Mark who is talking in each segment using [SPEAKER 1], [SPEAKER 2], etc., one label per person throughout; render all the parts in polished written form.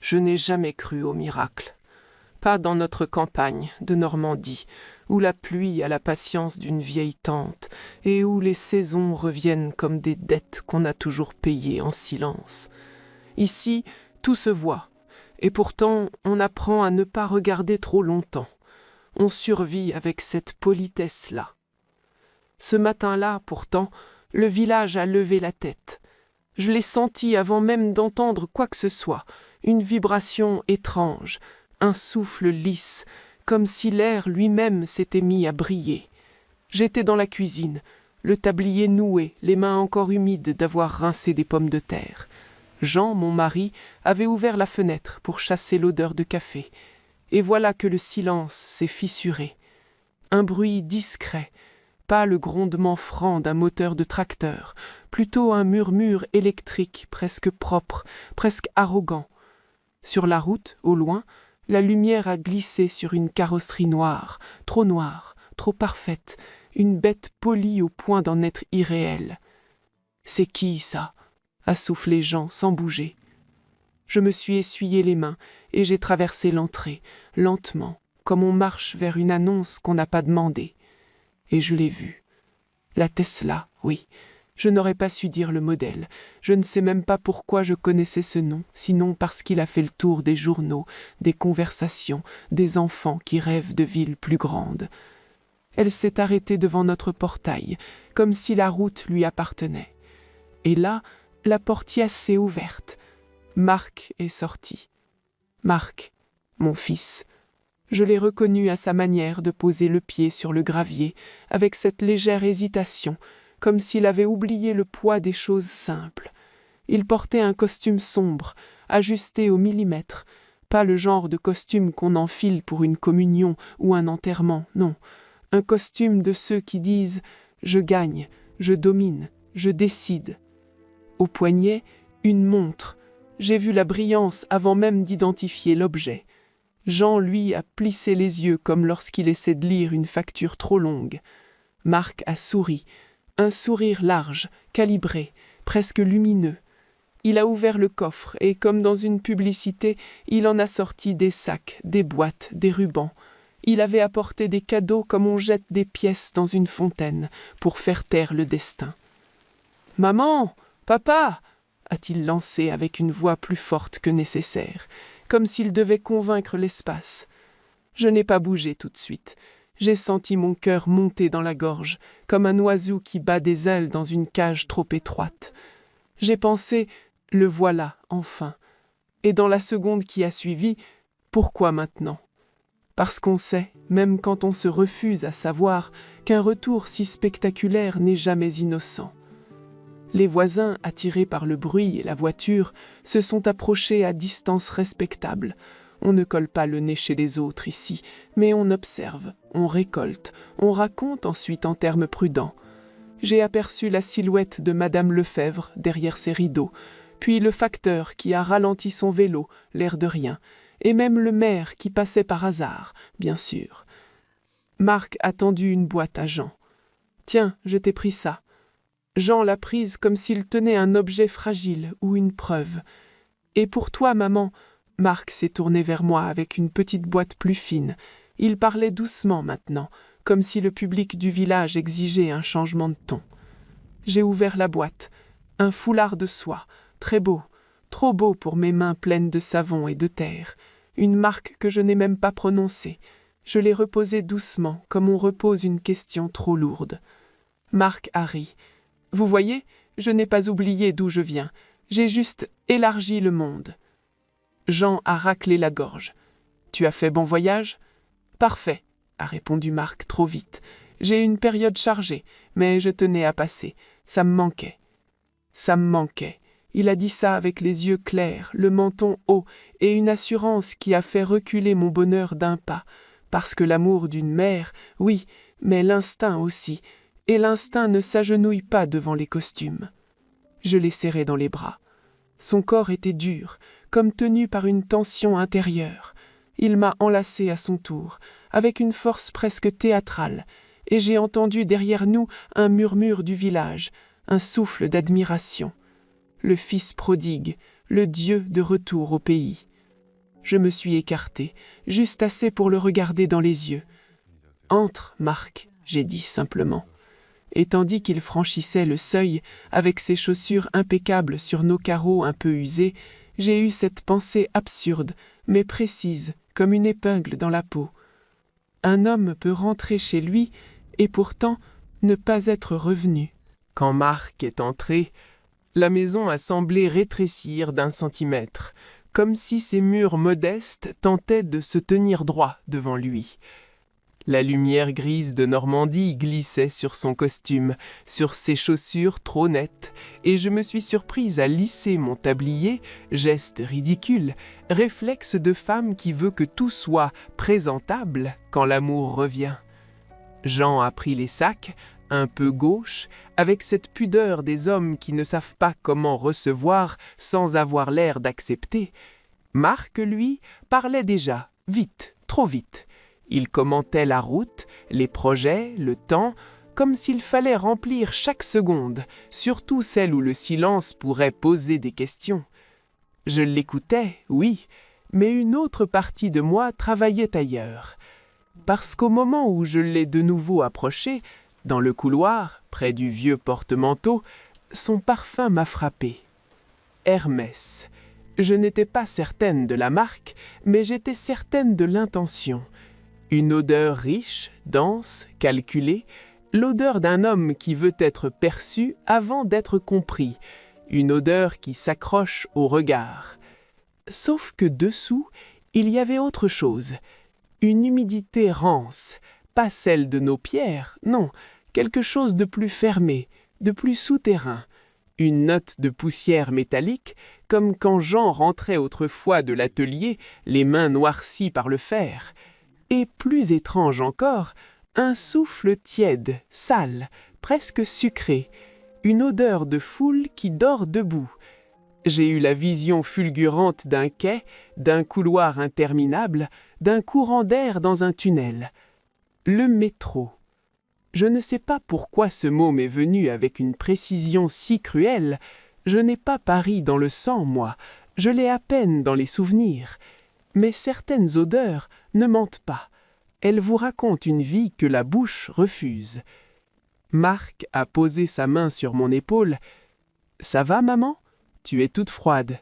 [SPEAKER 1] Je n'ai jamais cru au miracle. Pas dans notre campagne de Normandie, où la pluie a la patience d'une vieille tante et où les saisons reviennent comme des dettes qu'on a toujours payées en silence. Ici, tout se voit, et pourtant on apprend à ne pas regarder trop longtemps. On survit avec cette politesse-là. Ce matin-là, pourtant, le village a levé la tête. Je l'ai senti avant même d'entendre quoi que ce soit, une vibration étrange, un souffle lisse, comme si l'air lui-même s'était mis à briller. J'étais dans la cuisine, le tablier noué, les mains encore humides d'avoir rincé des pommes de terre. Jean, mon mari, avait ouvert la fenêtre pour chasser l'odeur de café. Et voilà que le silence s'est fissuré. Un bruit discret, pas le grondement franc d'un moteur de tracteur, plutôt un murmure électrique presque propre, presque arrogant. Sur la route, au loin, la lumière a glissé sur une carrosserie noire, trop parfaite, une bête polie au point d'en être irréelle. « C'est qui, ça ?» a soufflé Jean sans bouger. Je me suis essuyé les mains et j'ai traversé l'entrée, lentement, comme on marche vers une annonce qu'on n'a pas demandée. Et je l'ai vue. La Tesla, oui. Je n'aurais pas su dire le modèle. Je ne sais même pas pourquoi je connaissais ce nom, sinon parce qu'il a fait le tour des journaux, des conversations, des enfants qui rêvent de villes plus grandes. Elle s'est arrêtée devant notre portail, comme si la route lui appartenait. Et là, la portière s'est ouverte. Marc est sorti. Marc, mon fils. Je l'ai reconnu à sa manière de poser le pied sur le gravier, avec cette légère hésitation, comme s'il avait oublié le poids des choses simples. Il portait un costume sombre, ajusté au millimètre, pas le genre de costume qu'on enfile pour une communion ou un enterrement, non, un costume de ceux qui disent « je gagne, je domine, je décide ». Au poignet, une montre. J'ai vu la brillance avant même d'identifier l'objet. Jean, lui, a plissé les yeux comme lorsqu'il essaie de lire une facture trop longue. Marc a souri, un sourire large, calibré, presque lumineux. Il a ouvert le coffre et, comme dans une publicité, il en a sorti des sacs, des boîtes, des rubans. Il avait apporté des cadeaux comme on jette des pièces dans une fontaine pour faire taire le destin. « Maman, papa !» a-t-il lancé avec une voix plus forte que nécessaire, comme s'il devait convaincre l'espace. Je n'ai pas bougé tout de suite. J'ai senti mon cœur monter dans la gorge, comme un oiseau qui bat des ailes dans une cage trop étroite. J'ai pensé « le voilà, enfin ». Et dans la seconde qui a suivi, pourquoi maintenant ? Parce qu'on sait, même quand on se refuse à savoir, qu'un retour si spectaculaire n'est jamais innocent. Les voisins, attirés par le bruit et la voiture, se sont approchés à distance respectable. On ne colle pas le nez chez les autres ici, mais on observe, on récolte, on raconte ensuite en termes prudents. J'ai aperçu la silhouette de Madame Lefebvre derrière ses rideaux, puis le facteur qui a ralenti son vélo, l'air de rien, et même le maire qui passait par hasard, bien sûr. Marc a tendu une boîte à Jean. « Tiens, je t'ai pris ça. » Jean l'a prise comme s'il tenait un objet fragile ou une preuve. « Et pour toi, maman ?» Marc s'est tourné vers moi avec une petite boîte plus fine. Il parlait doucement maintenant, comme si le public du village exigeait un changement de ton. J'ai ouvert la boîte. Un foulard de soie, très beau, trop beau pour mes mains pleines de savon et de terre. Une marque que je n'ai même pas prononcée. Je l'ai reposée doucement, comme on repose une question trop lourde. Marc a ri. « Vous voyez, je n'ai pas oublié d'où je viens. J'ai juste élargi le monde. » Jean a raclé la gorge. « Tu as fait bon voyage ?»« Parfait, » a répondu Marc trop vite. « J'ai une période chargée, mais je tenais à passer. Ça me manquait. » Ça me manquait. Il a dit ça avec les yeux clairs, le menton haut, et une assurance qui a fait reculer mon bonheur d'un pas. Parce que l'amour d'une mère, oui, mais l'instinct aussi. Et l'instinct ne s'agenouille pas devant les costumes. Je l'ai serré dans les bras. Son corps était dur, comme tenu par une tension intérieure. Il m'a enlacé à son tour, avec une force presque théâtrale, et j'ai entendu derrière nous un murmure du village, un souffle d'admiration. Le fils prodigue, le Dieu de retour au pays. je me suis écartée, juste assez pour le regarder dans les yeux. « Entre, Marc », j'ai dit simplement. Et tandis qu'il franchissait le seuil, avec ses chaussures impeccables sur nos carreaux un peu usés, j'ai eu cette pensée absurde, mais précise, comme une épingle dans la peau. Un homme peut rentrer chez lui, et pourtant ne pas être revenu. Quand Marc est entré, la maison a semblé rétrécir d'1 centimètre, comme si ses murs modestes tentaient de se tenir droit devant lui. La lumière grise de Normandie glissait sur son costume, sur ses chaussures trop nettes, et je me suis surprise à lisser mon tablier, geste ridicule, réflexe de femme qui veut que tout soit présentable quand l'amour revient. Jean a pris les sacs, un peu gauche, avec cette pudeur des hommes qui ne savent pas comment recevoir sans avoir l'air d'accepter. Marc, lui, parlait déjà, vite, trop vite. Il commentait la route, les projets, le temps, comme s'il fallait remplir chaque seconde, surtout celle où le silence pourrait poser des questions. Je l'écoutais, oui, mais une autre partie de moi travaillait ailleurs. Parce qu'au moment où je l'ai de nouveau approché, dans le couloir, près du vieux porte-manteau, son parfum m'a frappé. Hermès. Je n'étais pas certaine de la marque, mais j'étais certaine de l'intention. Une odeur riche, dense, calculée, l'odeur d'un homme qui veut être perçu avant d'être compris, une odeur qui s'accroche au regard. Sauf que dessous, il y avait autre chose, une humidité rance, pas celle de nos pierres, non, quelque chose de plus fermé, de plus souterrain, une note de poussière métallique, comme quand Jean rentrait autrefois de l'atelier, les mains noircies par le fer. Et plus étrange encore, un souffle tiède, sale, presque sucré, une odeur de foule qui dort debout. J'ai eu la vision fulgurante d'un quai, d'un couloir interminable, d'un courant d'air dans un tunnel. Le métro. Je ne sais pas pourquoi ce mot m'est venu avec une précision si cruelle. Je n'ai pas Paris dans le sang, moi, je l'ai à peine dans les souvenirs. Mais certaines odeurs ne mentent pas. Elles vous racontent une vie que la bouche refuse. Marc a posé sa main sur mon épaule. « Ça va, maman ? Tu es toute froide. »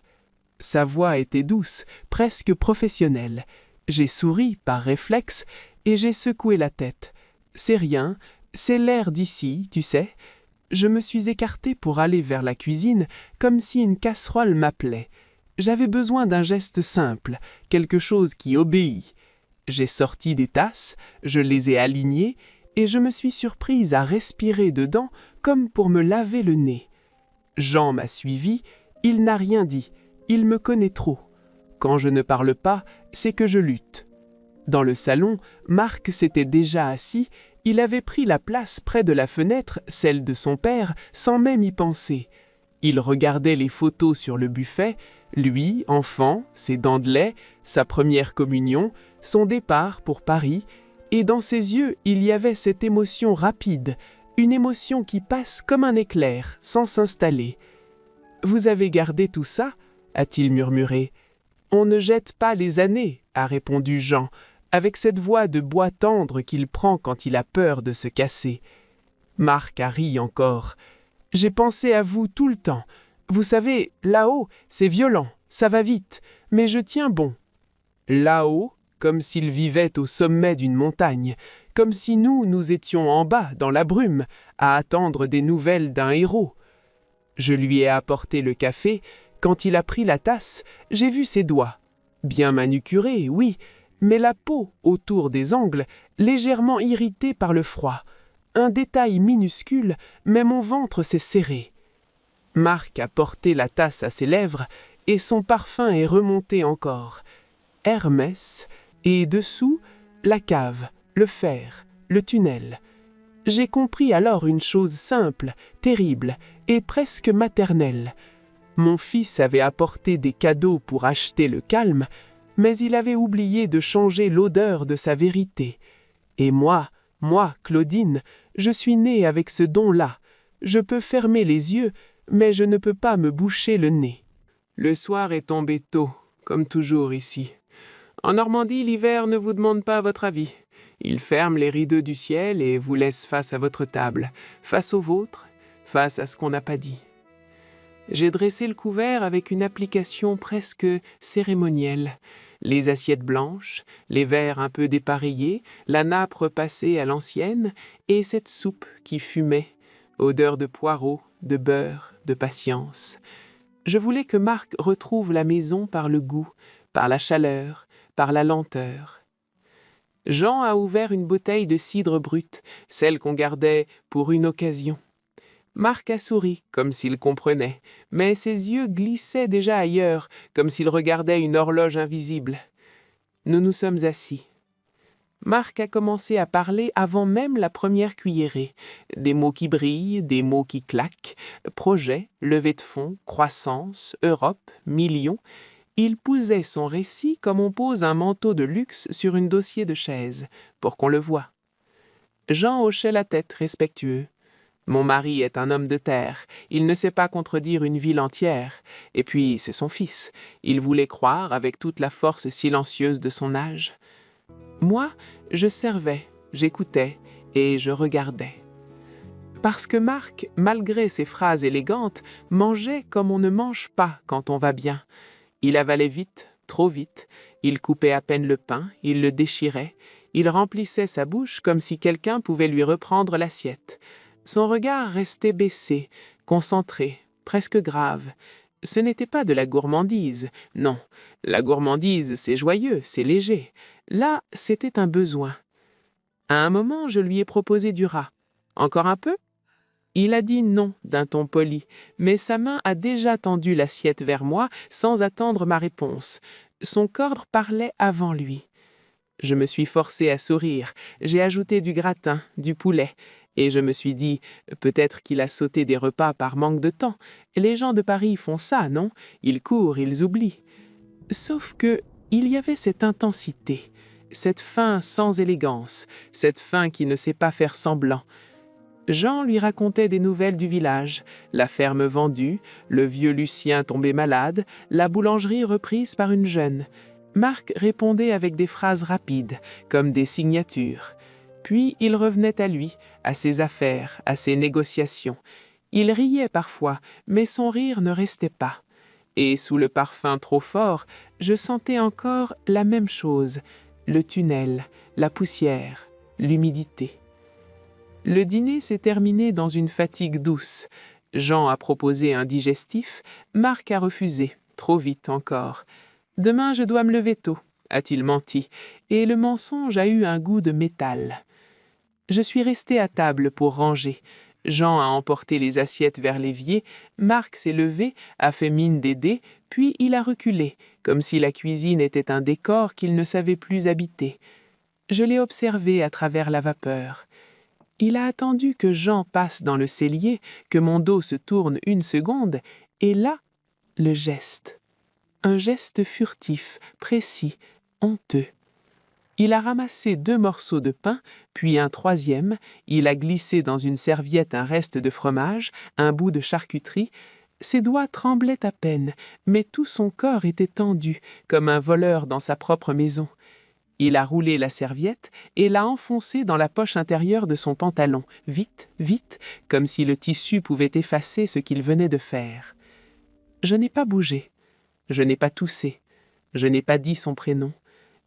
[SPEAKER 1] Sa voix était douce, presque professionnelle. J'ai souri par réflexe et j'ai secoué la tête. « C'est rien, c'est l'air d'ici, tu sais. » Je me suis écartée pour aller vers la cuisine, comme si une casserole m'appelait. J'avais besoin d'un geste simple, quelque chose qui obéit. J'ai sorti des tasses, je les ai alignées, et je me suis surprise à respirer dedans comme pour me laver le nez. Jean m'a suivi, il n'a rien dit, il me connaît trop. Quand je ne parle pas, c'est que je lutte. Dans le salon, Marc s'était déjà assis, il avait pris la place près de la fenêtre, celle de son père, sans même y penser. Il regardait les photos sur le buffet, lui, enfant, ses dents de lait, sa première communion, son départ pour Paris, et dans ses yeux il y avait cette émotion rapide, une émotion qui passe comme un éclair, sans s'installer. « Vous avez gardé tout ça ?» a-t-il murmuré. « On ne jette pas les années » a répondu Jean, avec cette voix de bois tendre qu'il prend quand il a peur de se casser. Marc a ri encore. « J'ai pensé à vous tout le temps. Vous savez, là-haut, c'est violent, ça va vite, mais je tiens bon. » Là-haut, comme s'il vivait au sommet d'une montagne, comme si nous étions en bas, dans la brume, à attendre des nouvelles d'un héros. Je lui ai apporté le café. Quand il a pris la tasse, j'ai vu ses doigts. Bien manucurés, oui, mais la peau autour des ongles, légèrement irritée par le froid. Un détail minuscule, mais mon ventre s'est serré. Marc a porté la tasse à ses lèvres, et son parfum est remonté encore. Hermès, et dessous, la cave, le fer, le tunnel. J'ai compris alors une chose simple, terrible, et presque maternelle. Mon fils avait apporté des cadeaux pour acheter le calme, mais il avait oublié de changer l'odeur de sa vérité. Et moi, Claudine, je suis née avec ce don-là. Je peux fermer les yeux, mais je ne peux pas me boucher le nez. Le soir est tombé tôt, comme toujours ici. En Normandie, l'hiver ne vous demande pas votre avis. Il ferme les rideaux du ciel et vous laisse face à votre table, face au vôtre, face à ce qu'on n'a pas dit. J'ai dressé le couvert avec une application presque cérémonielle. Les assiettes blanches, les verres un peu dépareillés, la nappe repassée à l'ancienne et cette soupe qui fumait, odeur de poireaux, de beurre, de patience. Je voulais que Marc retrouve la maison par le goût, par la chaleur, par la lenteur. Jean a ouvert une bouteille de cidre brut, celle qu'on gardait pour une occasion. Marc a souri, comme s'il comprenait, mais ses yeux glissaient déjà ailleurs, comme s'il regardait une horloge invisible. Nous nous sommes assis. Marc a commencé à parler avant même la première cuillerée. Des mots qui brillent, des mots qui claquent, projet, levée de fonds, croissance, Europe, millions. Il posait son récit comme on pose un manteau de luxe sur une dossier de chaise, pour qu'on le voie. Jean hochait la tête respectueux. Mon mari est un homme de terre, il ne sait pas contredire une ville entière, et puis c'est son fils, il voulait croire avec toute la force silencieuse de son âge. Moi, je servais, j'écoutais et je regardais. Parce que Marc, malgré ses phrases élégantes, mangeait comme on ne mange pas quand on va bien. Il avalait vite, trop vite, il coupait à peine le pain, il le déchirait, il remplissait sa bouche comme si quelqu'un pouvait lui reprendre l'assiette. Son regard restait baissé, concentré, presque grave. Ce n'était pas de la gourmandise, non. La gourmandise, c'est joyeux, c'est léger. Là, c'était un besoin. À un moment, je lui ai proposé du rat. Encore un peu ? Il a dit non d'un ton poli, mais sa main a déjà tendu l'assiette vers moi sans attendre ma réponse. Son corps parlait avant lui. Je me suis forcé à sourire. J'ai ajouté du gratin, du poulet. Et je me suis dit, peut-être qu'il a sauté des repas par manque de temps. Les gens de Paris font ça, non? Ils courent, ils oublient. Sauf que il y avait cette intensité, cette faim sans élégance, cette faim qui ne sait pas faire semblant. Jean lui racontait des nouvelles du village, la ferme vendue, le vieux Lucien tombé malade, la boulangerie reprise par une jeune. Marc répondait avec des phrases rapides, comme des signatures. Puis il revenait à lui, à ses affaires, à ses négociations. Il riait parfois, mais son rire ne restait pas. Et sous le parfum trop fort, je sentais encore la même chose, le tunnel, la poussière, l'humidité. Le dîner s'est terminé dans une fatigue douce. Jean a proposé un digestif, Marc a refusé, trop vite encore. « Demain, je dois me lever tôt », a-t-il menti, et le mensonge a eu un goût de métal. Je suis resté à table pour ranger. Jean a emporté les assiettes vers l'évier, Marc s'est levé, a fait mine d'aider, puis il a reculé, comme si la cuisine était un décor qu'il ne savait plus habiter. Je l'ai observé à travers la vapeur. Il a attendu que Jean passe dans le cellier, que mon dos se tourne une seconde, et là, le geste. Un geste furtif, précis, honteux. Il a ramassé 2 morceaux de pain, puis un 3e, il a glissé dans une serviette un reste de fromage, un bout de charcuterie. Ses doigts tremblaient à peine, mais tout son corps était tendu, comme un voleur dans sa propre maison. Il a roulé la serviette et l'a enfoncée dans la poche intérieure de son pantalon, vite, vite, comme si le tissu pouvait effacer ce qu'il venait de faire. Je n'ai pas bougé, je n'ai pas toussé, je n'ai pas dit son prénom.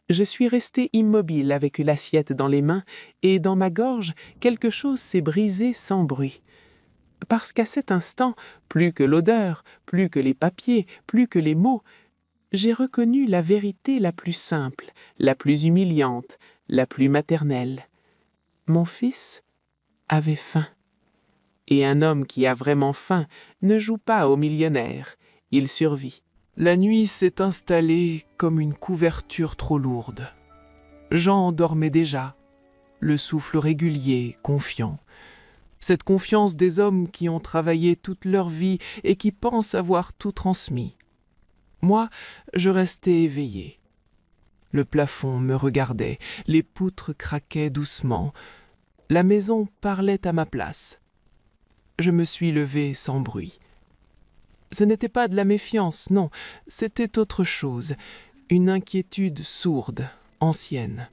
[SPEAKER 1] Je suis resté immobile avec l'assiette dans les mains et dans ma gorge, quelque chose s'est brisé sans bruit. Parce qu'à cet instant, plus que l'odeur, plus que les papiers, plus que les mots, j'ai reconnu la vérité la plus simple, la plus humiliante, la plus maternelle. Mon fils avait faim. Et un homme qui a vraiment faim ne joue pas au millionnaire, il survit. La nuit s'est installée comme une couverture trop lourde. Jean dormait déjà, le souffle régulier, confiant. Cette confiance des hommes qui ont travaillé toute leur vie et qui pensent avoir tout transmis. Moi, je restais éveillé. Le plafond me regardait, les poutres craquaient doucement. La maison parlait à ma place. Je me suis levé sans bruit. Ce n'était pas de la méfiance, non, c'était autre chose. Une inquiétude sourde, ancienne,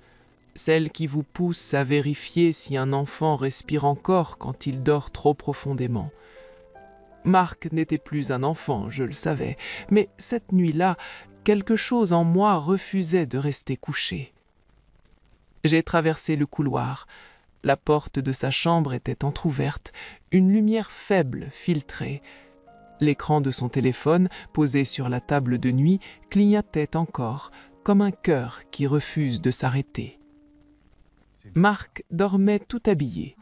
[SPEAKER 1] celle qui vous pousse à vérifier si un enfant respire encore quand il dort trop profondément. Marc n'était plus un enfant, je le savais, mais cette nuit-là, quelque chose en moi refusait de rester couché. J'ai traversé le couloir. La porte de sa chambre était entr'ouverte, une lumière faible filtrait. L'écran de son téléphone, posé sur la table de nuit, clignotait encore, comme un cœur qui refuse de s'arrêter. Marc dormait tout habillé.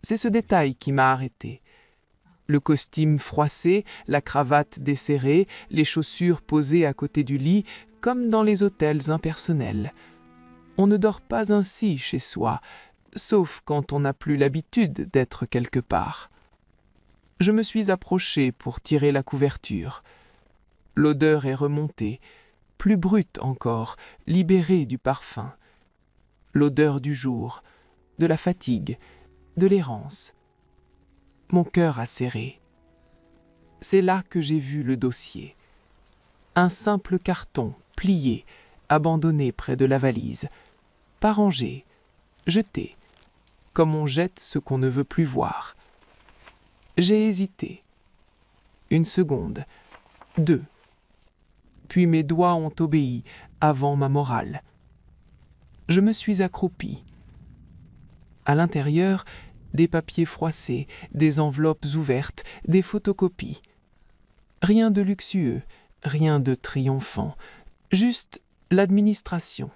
[SPEAKER 1] C'est ce détail qui m'a arrêté. Le costume froissé, la cravate desserrée, les chaussures posées à côté du lit, comme dans les hôtels impersonnels. On ne dort pas ainsi chez soi, sauf quand on n'a plus l'habitude d'être quelque part. Je me suis approché pour tirer la couverture. L'odeur est remontée, plus brute encore, libérée du parfum. L'odeur du jour, de la fatigue, de l'errance. Mon cœur a serré. C'est là que j'ai vu le dossier. Un simple carton, plié, abandonné près de la valise, pas rangé, jeté, comme on jette ce qu'on ne veut plus voir. J'ai hésité. 1 seconde, 2. Puis mes doigts ont obéi avant ma morale. Je me suis accroupi. À l'intérieur, des papiers froissés, des enveloppes ouvertes, des photocopies. Rien de luxueux, rien de triomphant, juste l'administration,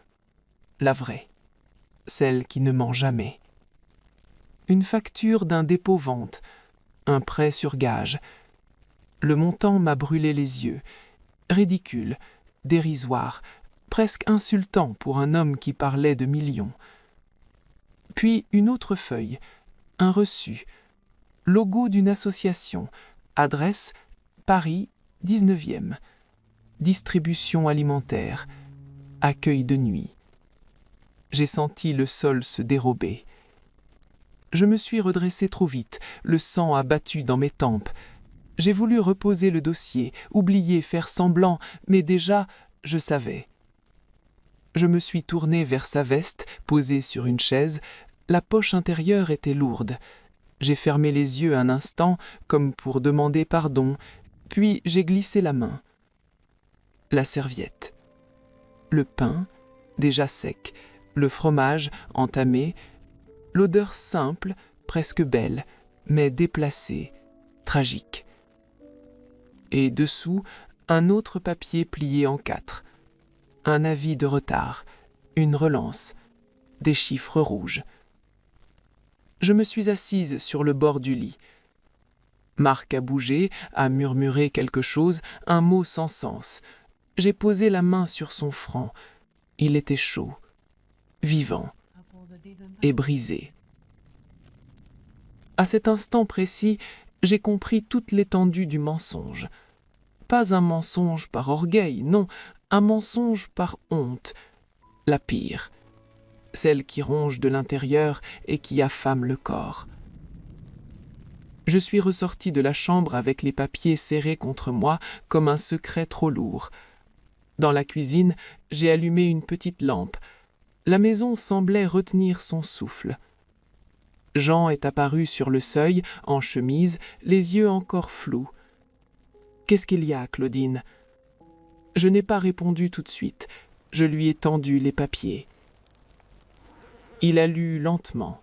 [SPEAKER 1] la vraie, celle qui ne ment jamais. Une facture d'un dépôt-vente, un prêt sur gage. Le montant m'a brûlé les yeux, ridicule, dérisoire, presque insultant pour un homme qui parlait de millions. Puis une autre feuille, un reçu, logo d'une association, adresse Paris 19e, distribution alimentaire, accueil de nuit. J'ai senti le sol se dérober. Je me suis redressé trop vite, le sang a battu dans mes tempes. J'ai voulu reposer le dossier, oublier, faire semblant, mais déjà, je savais. Je me suis tourné vers sa veste, posée sur une chaise. La poche intérieure était lourde. J'ai fermé les yeux un instant, comme pour demander pardon, puis j'ai glissé la main. La serviette. Le pain, déjà sec, le fromage, entamé, l'odeur simple, presque belle, mais déplacée, tragique. Et dessous, un autre papier plié en 4. Un avis de retard, une relance, des chiffres rouges. Je me suis assise sur le bord du lit. Marc a bougé, a murmuré quelque chose, un mot sans sens. J'ai posé la main sur son front. Il était chaud, vivant et brisé. À cet instant précis, j'ai compris toute l'étendue du mensonge. Pas un mensonge par orgueil, non, un mensonge par honte, la pire. Celle qui ronge de l'intérieur et qui affame le corps. Je suis ressorti de la chambre avec les papiers serrés contre moi comme un secret trop lourd. Dans la cuisine, j'ai allumé une petite lampe. La maison semblait retenir son souffle. Jean est apparu sur le seuil, en chemise, les yeux encore flous. « Qu'est-ce qu'il y a, Claudine ?» Je n'ai pas répondu tout de suite. Je lui ai tendu les papiers. Il a lu lentement,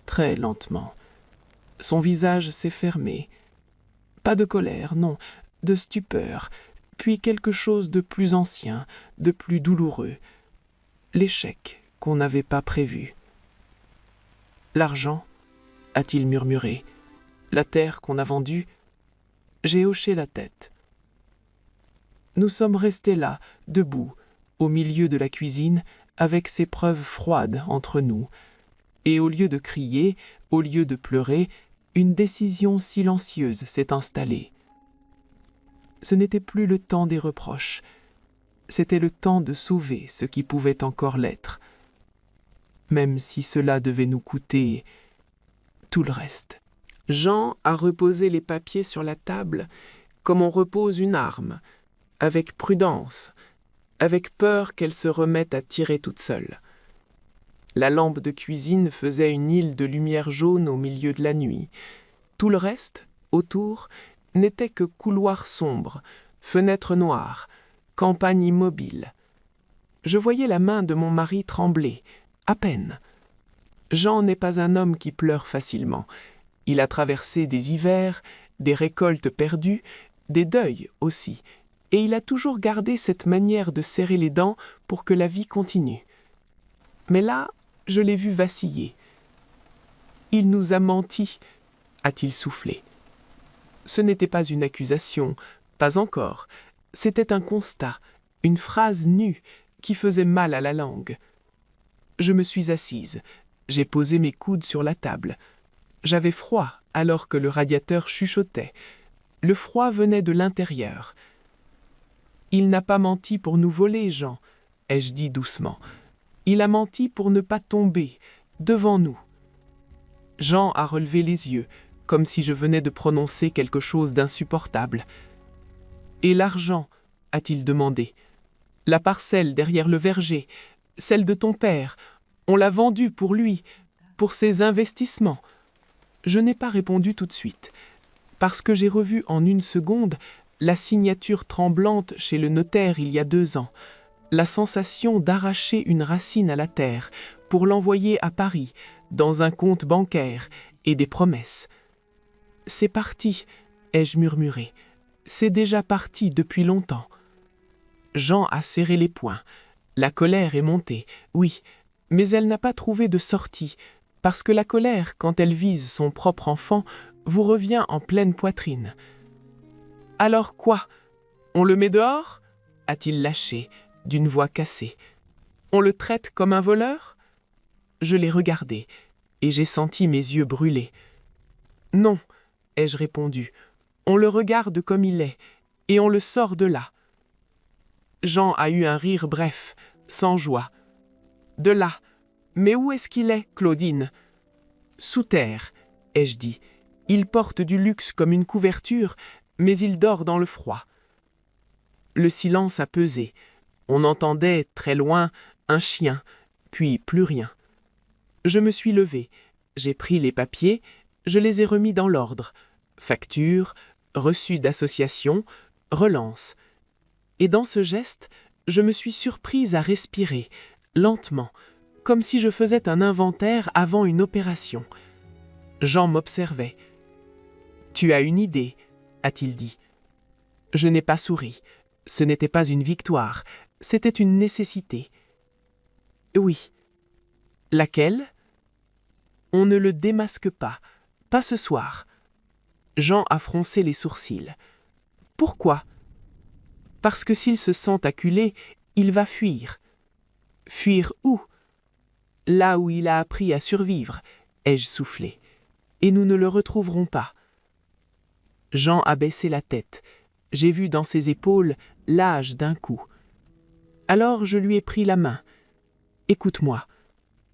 [SPEAKER 1] très lentement. Son visage s'est fermé. Pas de colère, non, de stupeur, puis quelque chose de plus ancien, de plus douloureux. L'échec qu'on n'avait pas prévu. L'argent, a-t-il murmuré. La terre qu'on a vendue. J'ai hoché la tête. Nous sommes restés là, debout, au milieu de la cuisine, avec ces preuves froides entre nous. Et au lieu de crier, au lieu de pleurer, une décision silencieuse s'est installée. Ce n'était plus le temps des reproches. C'était le temps de sauver ce qui pouvait encore l'être. Même si cela devait nous coûter tout le reste. Jean a reposé les papiers sur la table, comme on repose une arme, avec prudence, avec peur qu'elle se remette à tirer toute seule. La lampe de cuisine faisait une île de lumière jaune au milieu de la nuit. Tout le reste, autour, n'était que couloirs sombres, fenêtres noires, campagne immobile. Je voyais la main de mon mari trembler, à peine. Jean n'est pas un homme qui pleure facilement. Il a traversé des hivers, des récoltes perdues, des deuils aussi, et il a toujours gardé cette manière de serrer les dents pour que la vie continue. Mais là, je l'ai vu vaciller. « Il nous a menti », a-t-il soufflé. Ce n'était pas une accusation, pas encore. C'était un constat, une phrase nue qui faisait mal à la langue. Je me suis assise. J'ai posé mes coudes sur la table. J'avais froid alors que le radiateur chuchotait. Le froid venait de l'intérieur. « Il n'a pas menti pour nous voler, Jean, » ai-je dit doucement. « Il a menti pour ne pas tomber, devant nous. » Jean a relevé les yeux, comme si je venais de prononcer quelque chose d'insupportable. « Et l'argent ?» a-t-il demandé. « La parcelle derrière le verger, celle de ton père, on l'a vendue pour lui, pour ses investissements. » Je n'ai pas répondu tout de suite, parce que j'ai revu en une seconde la signature tremblante chez le notaire il y a 2 ans, la sensation d'arracher une racine à la terre pour l'envoyer à Paris, dans un compte bancaire, et des promesses. « C'est parti, » ai-je murmuré. « C'est déjà parti depuis longtemps. » Jean a serré les poings. La colère est montée, oui, mais elle n'a pas trouvé de sortie, parce que la colère, quand elle vise son propre enfant, vous revient en pleine poitrine. « Alors quoi? On le met dehors ?» a-t-il lâché, d'une voix cassée. « On le traite comme un voleur ?» Je l'ai regardé, et j'ai senti mes yeux brûler. « Non, » ai-je répondu, « on le regarde comme il est, et on le sort de là. » Jean a eu un rire bref, sans joie. « De là. Mais où est-ce qu'il est, Claudine ?»« Sous terre, » ai-je dit. « Il porte du luxe comme une couverture, mais il dort dans le froid. » Le silence a pesé. On entendait, très loin, un chien, puis plus rien. Je me suis levé, j'ai pris les papiers, je les ai remis dans l'ordre. Facture, reçu d'association, relance. Et dans ce geste, je me suis surprise à respirer, lentement, comme si je faisais un inventaire avant une opération. Jean m'observait. « Tu as une idée ?» a-t-il dit. Je n'ai pas souri. Ce n'était pas une victoire, c'était une nécessité. « Oui. » « Laquelle ? » « On ne le démasque pas, pas ce soir. » Jean a froncé les sourcils. « Pourquoi ? » « Parce que s'il se sent acculé, il va fuir. »« Fuir où ? » ?»« Là où il a appris à survivre, » ai-je soufflé. « Et nous ne le retrouverons pas. » Jean a baissé la tête. J'ai vu dans ses épaules l'âge d'un coup. Alors je lui ai pris la main. « Écoute-moi.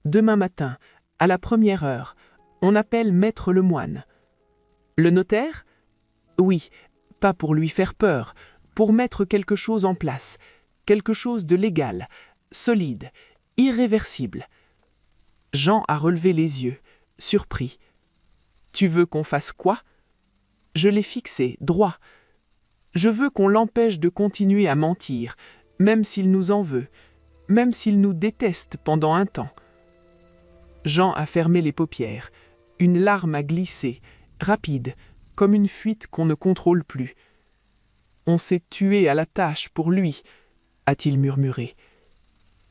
[SPEAKER 1] Demain matin, à la 1re heure, on appelle Maître Lemoine. »« Le notaire ? » ?»« Oui, pas pour lui faire peur, pour mettre quelque chose en place, quelque chose de légal, solide, irréversible. » Jean a relevé les yeux, surpris. « Tu veux qu'on fasse quoi ? » Je l'ai fixé, droit. « Je veux qu'on l'empêche de continuer à mentir, même s'il nous en veut, même s'il nous déteste pendant un temps. » Jean a fermé les paupières. Une larme a glissé, rapide, comme une fuite qu'on ne contrôle plus. « On s'est tué à la tâche pour lui, » a-t-il murmuré.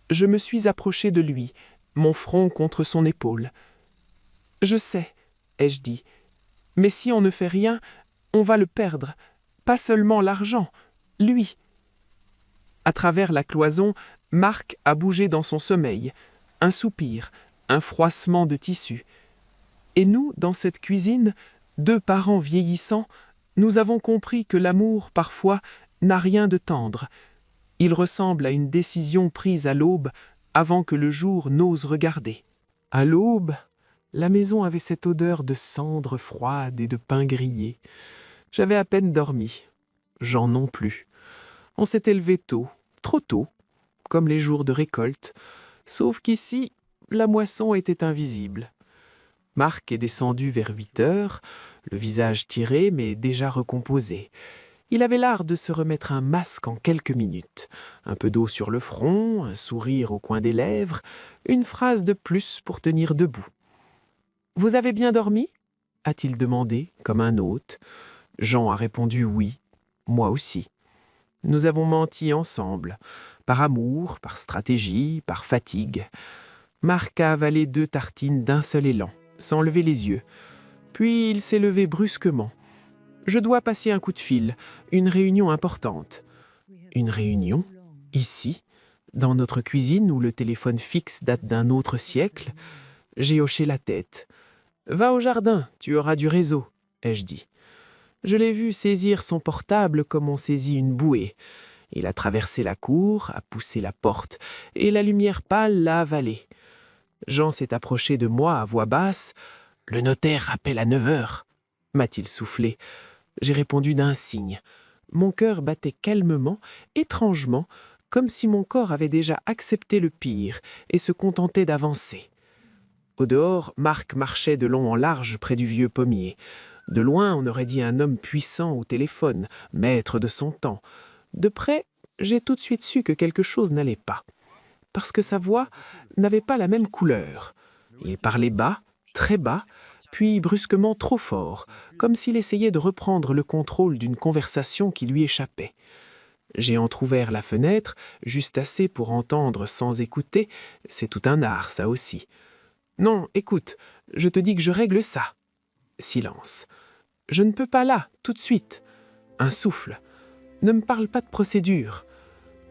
[SPEAKER 1] Je me suis approché de lui, mon front contre son épaule. « Je sais, » ai-je dit, « mais si on ne fait rien, on va le perdre. Pas seulement l'argent, lui. » À travers la cloison, Marc a bougé dans son sommeil. Un soupir, un froissement de tissu. Et nous, dans cette cuisine, 2 parents vieillissants, nous avons compris que l'amour, parfois, n'a rien de tendre. Il ressemble à une décision prise à l'aube, avant que le jour n'ose regarder. À l'aube, la maison avait cette odeur de cendres froides et de pain grillé. J'avais à peine dormi. Jean non plus. On s'était levé tôt, trop tôt, comme les jours de récolte, sauf qu'ici, la moisson était invisible. Marc est descendu vers 8 heures, le visage tiré mais déjà recomposé. Il avait l'art de se remettre un masque en quelques minutes. Un peu d'eau sur le front, un sourire au coin des lèvres, une phrase de plus pour tenir debout. « Vous avez bien dormi ?» a-t-il demandé, comme un hôte. Jean a répondu oui, moi aussi. Nous avons menti ensemble, par amour, par stratégie, par fatigue. Marc a avalé 2 tartines d'un seul élan, sans lever les yeux. Puis il s'est levé brusquement. « Je dois passer un coup de fil, une réunion importante. » Une réunion? Ici? Dans notre cuisine où le téléphone fixe date d'un autre siècle? J'ai hoché la tête. « Va au jardin, tu auras du réseau, » ai-je dit. Je l'ai vu saisir son portable comme on saisit une bouée. Il a traversé la cour, a poussé la porte, et la lumière pâle l'a avalé. Jean s'est approché de moi à voix basse. « Le notaire rappelle à 9 heures, » m'a-t-il soufflé. J'ai répondu d'un signe. Mon cœur battait calmement, étrangement, comme si mon corps avait déjà accepté le pire et se contentait d'avancer. Au dehors, Marc marchait de long en large près du vieux pommier. De loin, on aurait dit un homme puissant au téléphone, maître de son temps. De près, j'ai tout de suite su que quelque chose n'allait pas. Parce que sa voix n'avait pas la même couleur. Il parlait bas, très bas, puis brusquement trop fort, comme s'il essayait de reprendre le contrôle d'une conversation qui lui échappait. J'ai entrouvert la fenêtre, juste assez pour entendre sans écouter. C'est tout un art, ça aussi. « Non, écoute, je te dis que je règle ça. » Silence. « Je ne peux pas là, tout de suite. » Un souffle. « Ne me parle pas de procédure. »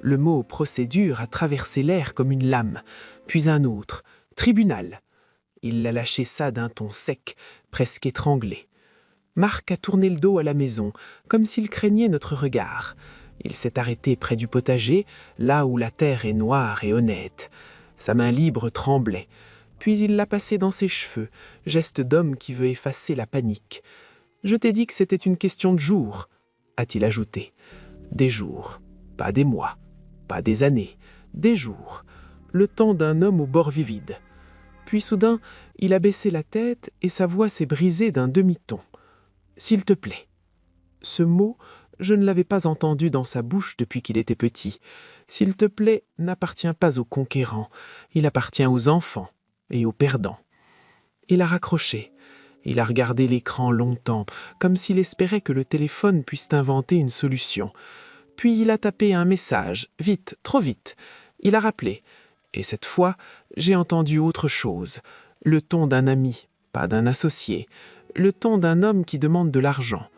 [SPEAKER 1] Le mot « procédure » a traversé l'air comme une lame, puis un autre. « Tribunal. » Il l'a lâché ça d'un ton sec, presque étranglé. Marc a tourné le dos à la maison, comme s'il craignait notre regard. Il s'est arrêté près du potager, là où la terre est noire et honnête. Sa main libre tremblait. Puis il l'a passée dans ses cheveux, geste d'homme qui veut effacer la panique. « Je t'ai dit que c'était une question de jours, » a-t-il ajouté. « Des jours, pas des mois, pas des années, des jours, le temps d'un homme au bord vivide. » Puis soudain, il a baissé la tête et sa voix s'est brisée d'un demi-ton. « S'il te plaît. » Ce mot, je ne l'avais pas entendu dans sa bouche depuis qu'il était petit. « S'il te plaît » n'appartient pas aux conquérants, il appartient aux enfants et aux perdants. Il a raccroché. Il a regardé l'écran longtemps, comme s'il espérait que le téléphone puisse inventer une solution. Puis il a tapé un message, vite, trop vite. Il a rappelé. Et cette fois, j'ai entendu autre chose. Le ton d'un ami, pas d'un associé. Le ton d'un homme qui demande de l'argent.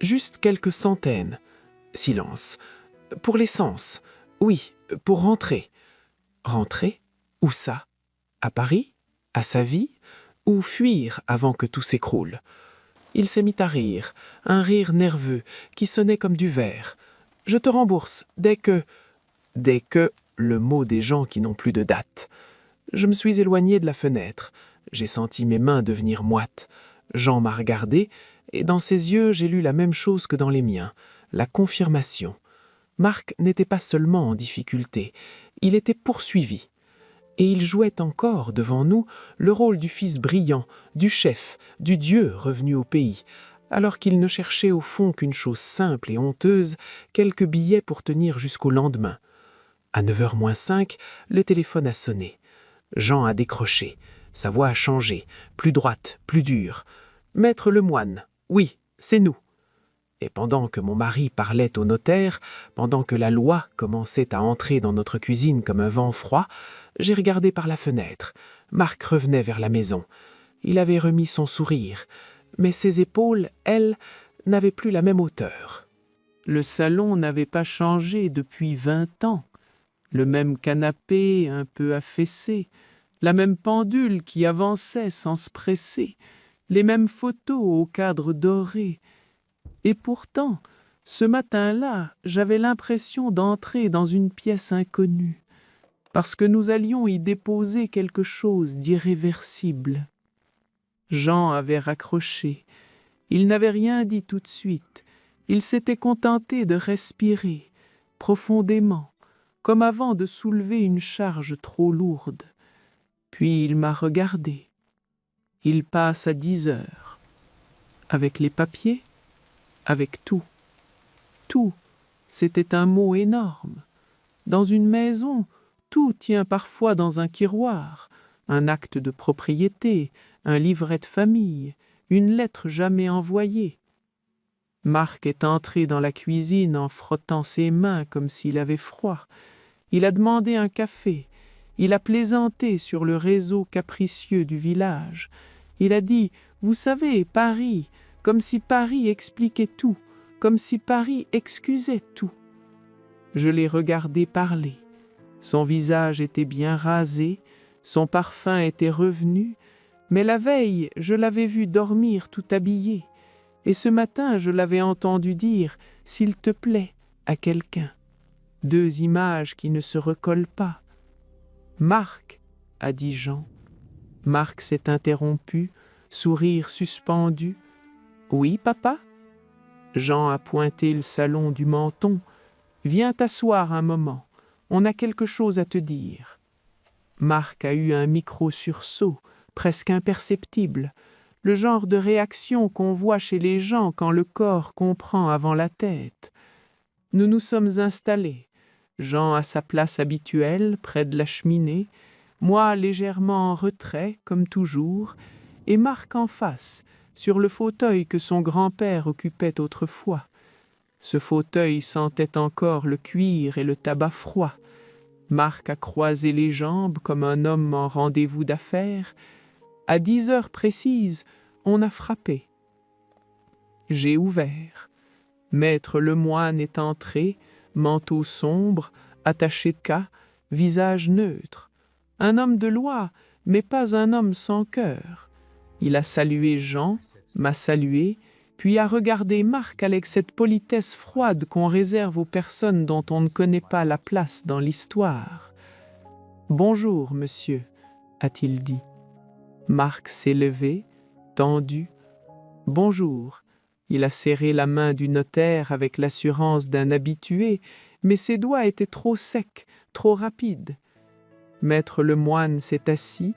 [SPEAKER 1] Juste quelques centaines. Silence. Pour l'essence. Oui, pour rentrer. Rentrer? Où ça? À Paris? À sa vie? Ou fuir avant que tout s'écroule? Il s'est mis à rire, un rire nerveux qui sonnait comme du verre. « Je te rembourse, dès que... » Dès que, le mot des gens qui n'ont plus de date. Je me suis éloigné de la fenêtre. J'ai senti mes mains devenir moites. Jean m'a regardé, et dans ses yeux, j'ai lu la même chose que dans les miens, la confirmation. Marc n'était pas seulement en difficulté, il était poursuivi. Et il jouait encore, devant nous, le rôle du fils brillant, du chef, du dieu revenu au pays, alors qu'il ne cherchait au fond qu'une chose simple et honteuse, quelques billets pour tenir jusqu'au lendemain. À 9h moins 5, le téléphone a sonné. Jean a décroché. Sa voix a changé, plus droite, plus dure. « Maître Lemoine, oui, c'est nous. » Et pendant que mon mari parlait au notaire, pendant que la loi commençait à entrer dans notre cuisine comme un vent froid, j'ai regardé par la fenêtre. Marc revenait vers la maison. Il avait remis son sourire, mais ses épaules, elles, n'avaient plus la même hauteur. Le salon n'avait pas changé depuis 20 ans. Le même canapé un peu affaissé, la même pendule qui avançait sans se presser, les mêmes photos au cadre doré. Et pourtant, ce matin-là, j'avais l'impression d'entrer dans une pièce inconnue, parce que nous allions y déposer quelque chose d'irréversible. Jean avait raccroché. Il n'avait rien dit tout de suite. Il s'était contenté de respirer, profondément, comme avant de soulever une charge trop lourde. Puis il m'a regardé. Il passe à 10 heures. Avec les papiers, avec tout. Tout, c'était un mot énorme. Dans une maison, tout tient parfois dans un tiroir, un acte de propriété, un livret de famille, une lettre jamais envoyée. Marc est entré dans la cuisine en frottant ses mains comme s'il avait froid. Il a demandé un café. Il a plaisanté sur le réseau capricieux du village. Il a dit « Vous savez, Paris », comme si Paris expliquait tout, comme si Paris excusait tout. Je l'ai regardé parler. Son visage était bien rasé, son parfum était revenu, mais la veille, je l'avais vu dormir tout habillé, et ce matin, je l'avais entendu dire « S'il te plaît » à quelqu'un. 2 images qui ne se recollent pas. « Marc » a dit Jean. Marc s'est interrompu, sourire suspendu. « Oui, papa ?» Jean a pointé le salon du menton. « Viens t'asseoir un moment, on a quelque chose à te dire. » Marc a eu un micro-sursaut, presque imperceptible, le genre de réaction qu'on voit chez les gens quand le corps comprend avant la tête. Nous nous sommes installés. Jean à sa place habituelle, près de la cheminée, moi légèrement en retrait, comme toujours, et Marc en face, sur le fauteuil que son grand-père occupait autrefois. Ce fauteuil sentait encore le cuir et le tabac froid. Marc a croisé les jambes comme un homme en rendez-vous d'affaires. À 10 heures précises, on a frappé. J'ai ouvert. Maître Lemoine est entré, manteau sombre, attaché de cas, visage neutre. Un homme de loi, mais pas un homme sans cœur. Il a salué Jean, m'a salué, puis a regardé Marc avec cette politesse froide qu'on réserve aux personnes dont on ne connaît pas la place dans l'histoire. « Bonjour, monsieur », a-t-il dit. Marc s'est levé, tendu. « Bonjour ». Il a serré la main du notaire avec l'assurance d'un habitué, mais ses doigts étaient trop secs, trop rapides. Maître Lemoine s'est assis,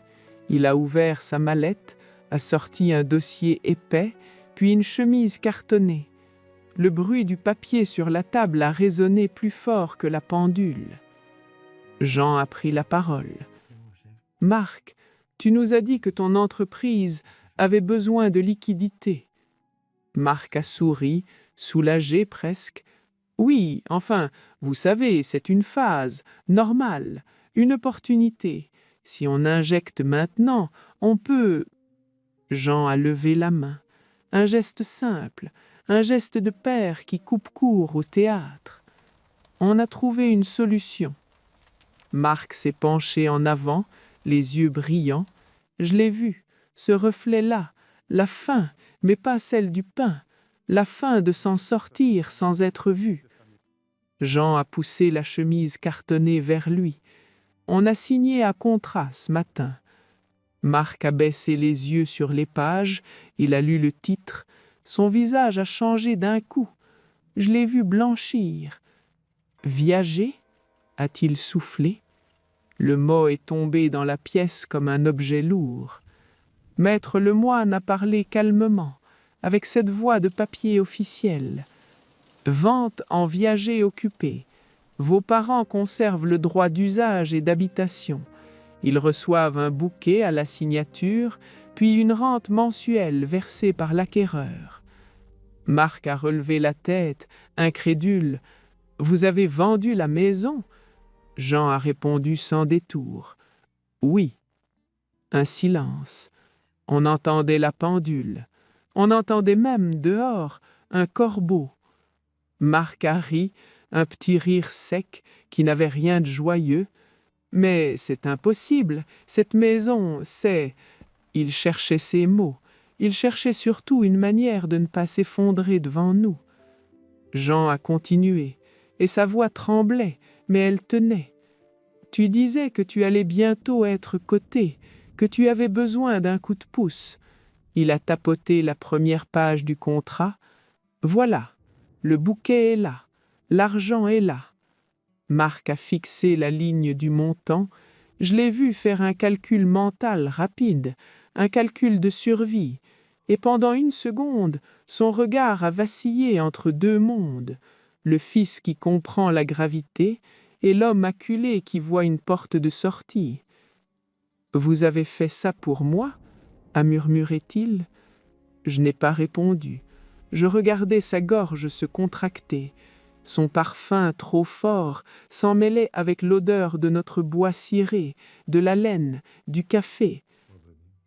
[SPEAKER 1] il a ouvert sa mallette, a sorti un dossier épais, puis une chemise cartonnée. Le bruit du papier sur la table a résonné plus fort que la pendule. Jean a pris la parole. « Marc, tu nous as dit que ton entreprise avait besoin de liquidité. » Marc a souri, soulagé presque. « Oui, enfin, vous savez, c'est une phase, normale, une opportunité. Si on injecte maintenant, on peut... » Jean a levé la main. Un geste simple, un geste de père qui coupe court au théâtre. On a trouvé une solution. Marc s'est penché en avant, les yeux brillants. Je l'ai vu, ce reflet-là, la faim, mais pas celle du pain, la faim de s'en sortir sans être vu. Jean a poussé la chemise cartonnée vers lui. On a signé à contrat ce matin. Marc a baissé les yeux sur les pages, il a lu le titre. Son visage a changé d'un coup. Je l'ai vu blanchir. « Viager » a-t-il soufflé. Le mot est tombé dans la pièce comme un objet lourd. Maître Lemoine a parlé calmement, avec cette voix de papier officiel. « Vente en viager occupé. Vos parents conservent le droit d'usage et d'habitation. Ils reçoivent un bouquet à la signature, puis une rente mensuelle versée par l'acquéreur. » Marc a relevé la tête, incrédule. « Vous avez vendu la maison ?» Jean a répondu sans détour. « Oui. » Un silence. On entendait la pendule. On entendait même, dehors, un corbeau. Marc a ri, un petit rire sec qui n'avait rien de joyeux. « Mais c'est impossible, cette maison, c'est... » Il cherchait ses mots. Il cherchait surtout une manière de ne pas s'effondrer devant nous. Jean a continué, et sa voix tremblait, mais elle tenait. « Tu disais que tu allais bientôt être coté, que tu avais besoin d'un coup de pouce. » Il a tapoté la première page du contrat. « Voilà, le bouquet est là, l'argent est là. » Marc a fixé la ligne du montant. Je l'ai vu faire un calcul mental rapide, un calcul de survie, et pendant 1 seconde, son regard a vacillé entre deux mondes, le fils qui comprend la gravité et l'homme acculé qui voit une porte de sortie. « Vous avez fait ça pour moi ?» a murmuré-t-il. Je n'ai pas répondu. Je regardais sa gorge se contracter. Son parfum trop fort s'en mêlait avec l'odeur de notre bois ciré, de la laine, du café.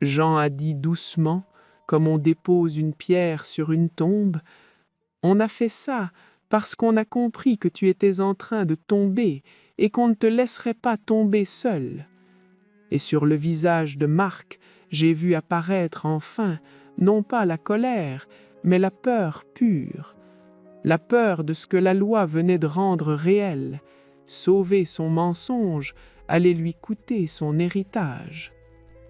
[SPEAKER 1] Jean a dit doucement, comme on dépose une pierre sur une tombe, « On a fait ça parce qu'on a compris que tu étais en train de tomber et qu'on ne te laisserait pas tomber seul. » Et sur le visage de Marc, j'ai vu apparaître enfin, non pas la colère, mais la peur pure. La peur de ce que la loi venait de rendre réel. Sauver son mensonge allait lui coûter son héritage.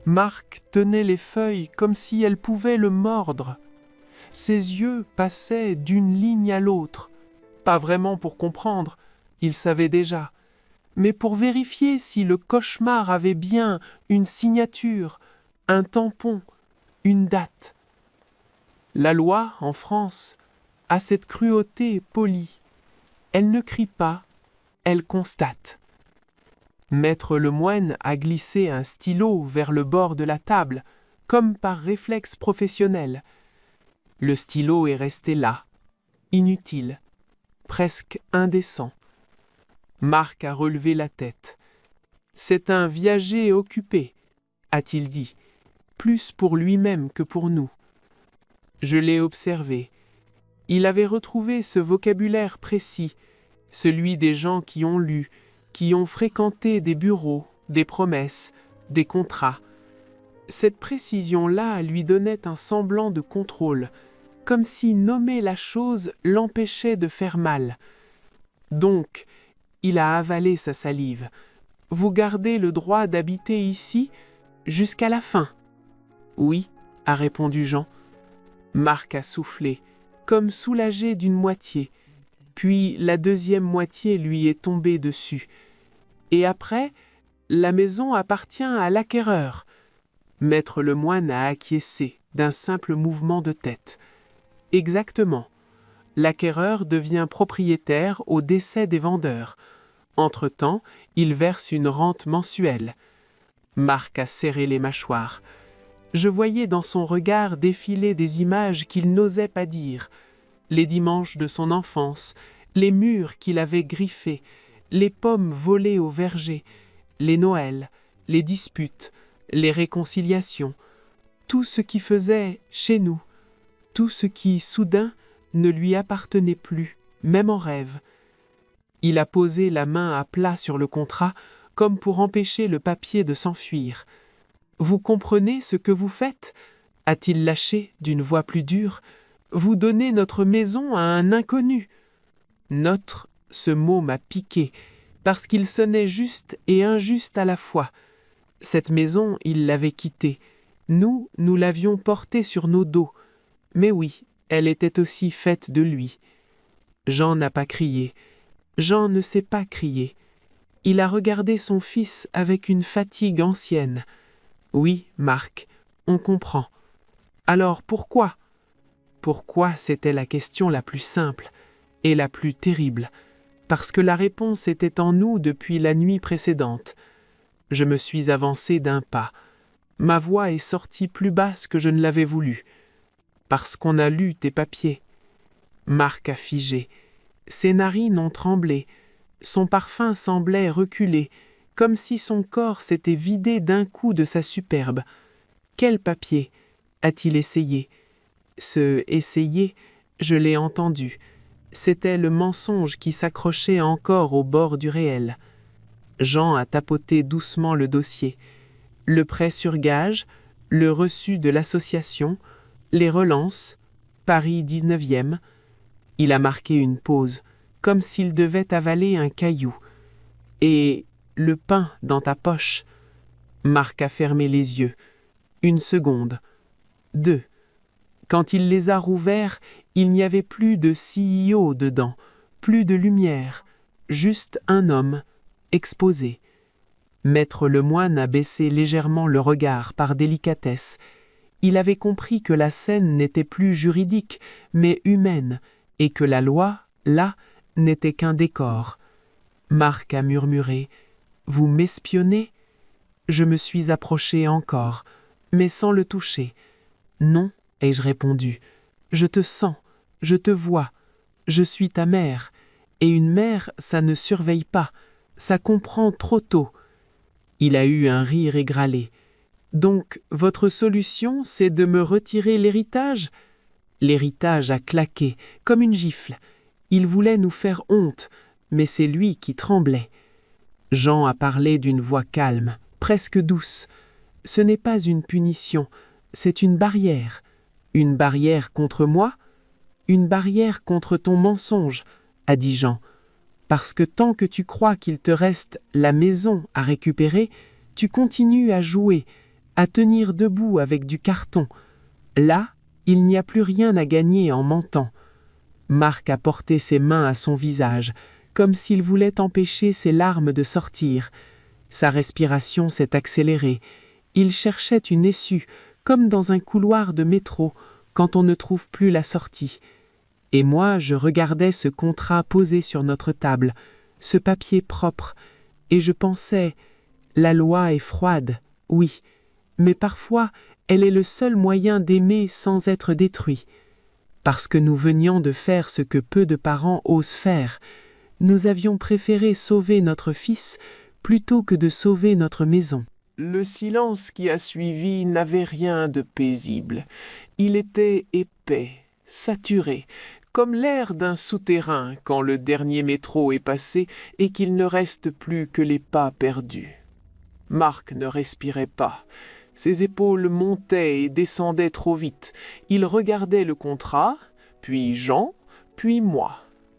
[SPEAKER 1] Marc tenait les feuilles comme si elles pouvaient le mordre. Ses yeux passaient d'une ligne à l'autre. Pas vraiment pour comprendre, il savait déjà, mais pour vérifier si le cauchemar avait bien une signature, un tampon, une date. La loi, en France, a cette cruauté polie. Elle ne crie pas, elle constate. Maître Lemoine a glissé un stylo vers le bord de la table, comme par réflexe professionnel. Le stylo est resté là, inutile, presque indécent. Marc a relevé la tête. « C'est un viager occupé », a-t-il dit, plus pour lui-même que pour nous. Je l'ai observé. Il avait retrouvé ce vocabulaire précis, celui des gens qui ont lu, qui ont fréquenté des bureaux, des promesses, des contrats. Cette précision-là lui donnait un semblant de contrôle, comme si nommer la chose l'empêchait de faire mal. Donc, il a avalé sa salive. « Vous gardez le droit d'habiter ici jusqu'à la fin ?» « Oui, » a répondu Jean. Marc a soufflé, comme soulagé d'une moitié. Puis la deuxième moitié lui est tombée dessus. Et après, la maison appartient à l'acquéreur. Maître Lemoine a acquiescé d'un simple mouvement de tête. Exactement. L'acquéreur devient propriétaire au décès des vendeurs. Entre-temps, il verse une rente mensuelle. Marc a serré les mâchoires. Je voyais dans son regard défiler des images qu'il n'osait pas dire. Les dimanches de son enfance, les murs qu'il avait griffés, les pommes volées au verger, les Noëls, les disputes, les réconciliations, tout ce qui faisait chez nous, tout ce qui, soudain, ne lui appartenait plus, même en rêve. Il a posé la main à plat sur le contrat, comme pour empêcher le papier de s'enfuir. « Vous comprenez ce que vous faites ?» a-t-il lâché d'une voix plus dure. « Vous donnez notre maison à un inconnu. » Notre, ce mot m'a piqué, parce qu'il sonnait juste et injuste à la fois. Cette maison, il l'avait quittée. Nous l'avions portée sur nos dos. Mais oui, elle était aussi faite de lui. Jean n'a pas crié. Jean ne sait pas crier. Il a regardé son fils avec une fatigue ancienne. Oui, Marc, on comprend. Alors pourquoi ? Pourquoi, c'était la question la plus simple et la plus terrible, parce que la réponse était en nous depuis la nuit précédente. Je me suis avancé d'un pas. Ma voix est sortie plus basse que je ne l'avais voulu. Parce qu'on a lu tes papiers. Marc a figé. Ses narines ont tremblé. Son parfum semblait reculer, comme si son corps s'était vidé d'un coup de sa superbe. Quel papier ? A-t-il essayé ? Ce « essayer », je l'ai entendu. C'était le mensonge qui s'accrochait encore au bord du réel. Jean a tapoté doucement le dossier. Le prêt sur gage, le reçu de l'association, les relances, Paris 19e. Il a marqué une pause, comme s'il devait avaler un caillou. Et le pain dans ta poche. Marc a fermé les yeux. 1 seconde. 2. Quand il les a rouverts, il n'y avait plus de CEO dedans, plus de lumière,
[SPEAKER 2] juste un homme, exposé. Maître Lemoine a baissé légèrement le regard par délicatesse. Il avait compris que la scène n'était plus juridique, mais humaine, et que la loi, là, n'était qu'un décor. Marc a murmuré « Vous m'espionnez ?» Je me suis approché encore, mais sans le toucher. « Non, ai-je répondu. Je te sens, je te vois. Je suis ta mère. Et une mère, ça ne surveille pas, ça comprend trop tôt. » Il a eu un rire égralé. « Donc, votre solution, c'est de me retirer l'héritage ?» L'héritage a claqué, comme une gifle. Il voulait nous faire honte, mais c'est lui qui tremblait. Jean a parlé d'une voix calme, presque douce. « Ce n'est pas une punition, c'est une barrière. Une barrière contre moi ? Une barrière contre ton mensonge, a dit Jean. Parce que tant que tu crois qu'il te reste la maison à récupérer, tu continues à jouer, à tenir debout avec du carton. Là, il n'y a plus rien à gagner en mentant. » Marc a porté ses mains à son visage, comme s'il voulait empêcher ses larmes de sortir. Sa respiration s'est accélérée. Il cherchait une issue, comme dans un couloir de métro, quand on ne trouve plus la sortie. Et moi, je regardais ce contrat posé sur notre table, ce papier propre, et je pensais, la loi est froide, oui, mais parfois, elle est le seul moyen d'aimer sans être détruit. Parce que nous venions de faire ce que peu de parents osent faire, nous avions préféré sauver notre fils plutôt que de sauver notre maison.
[SPEAKER 1] Le silence qui a suivi n'avait rien de paisible. Il était épais, saturé, comme l'air d'un souterrain quand le dernier métro est passé et qu'il ne reste plus que les pas perdus. Marc ne respirait pas. Ses épaules montaient et descendaient trop vite. Il regardait le contrat, puis Jean, puis moi,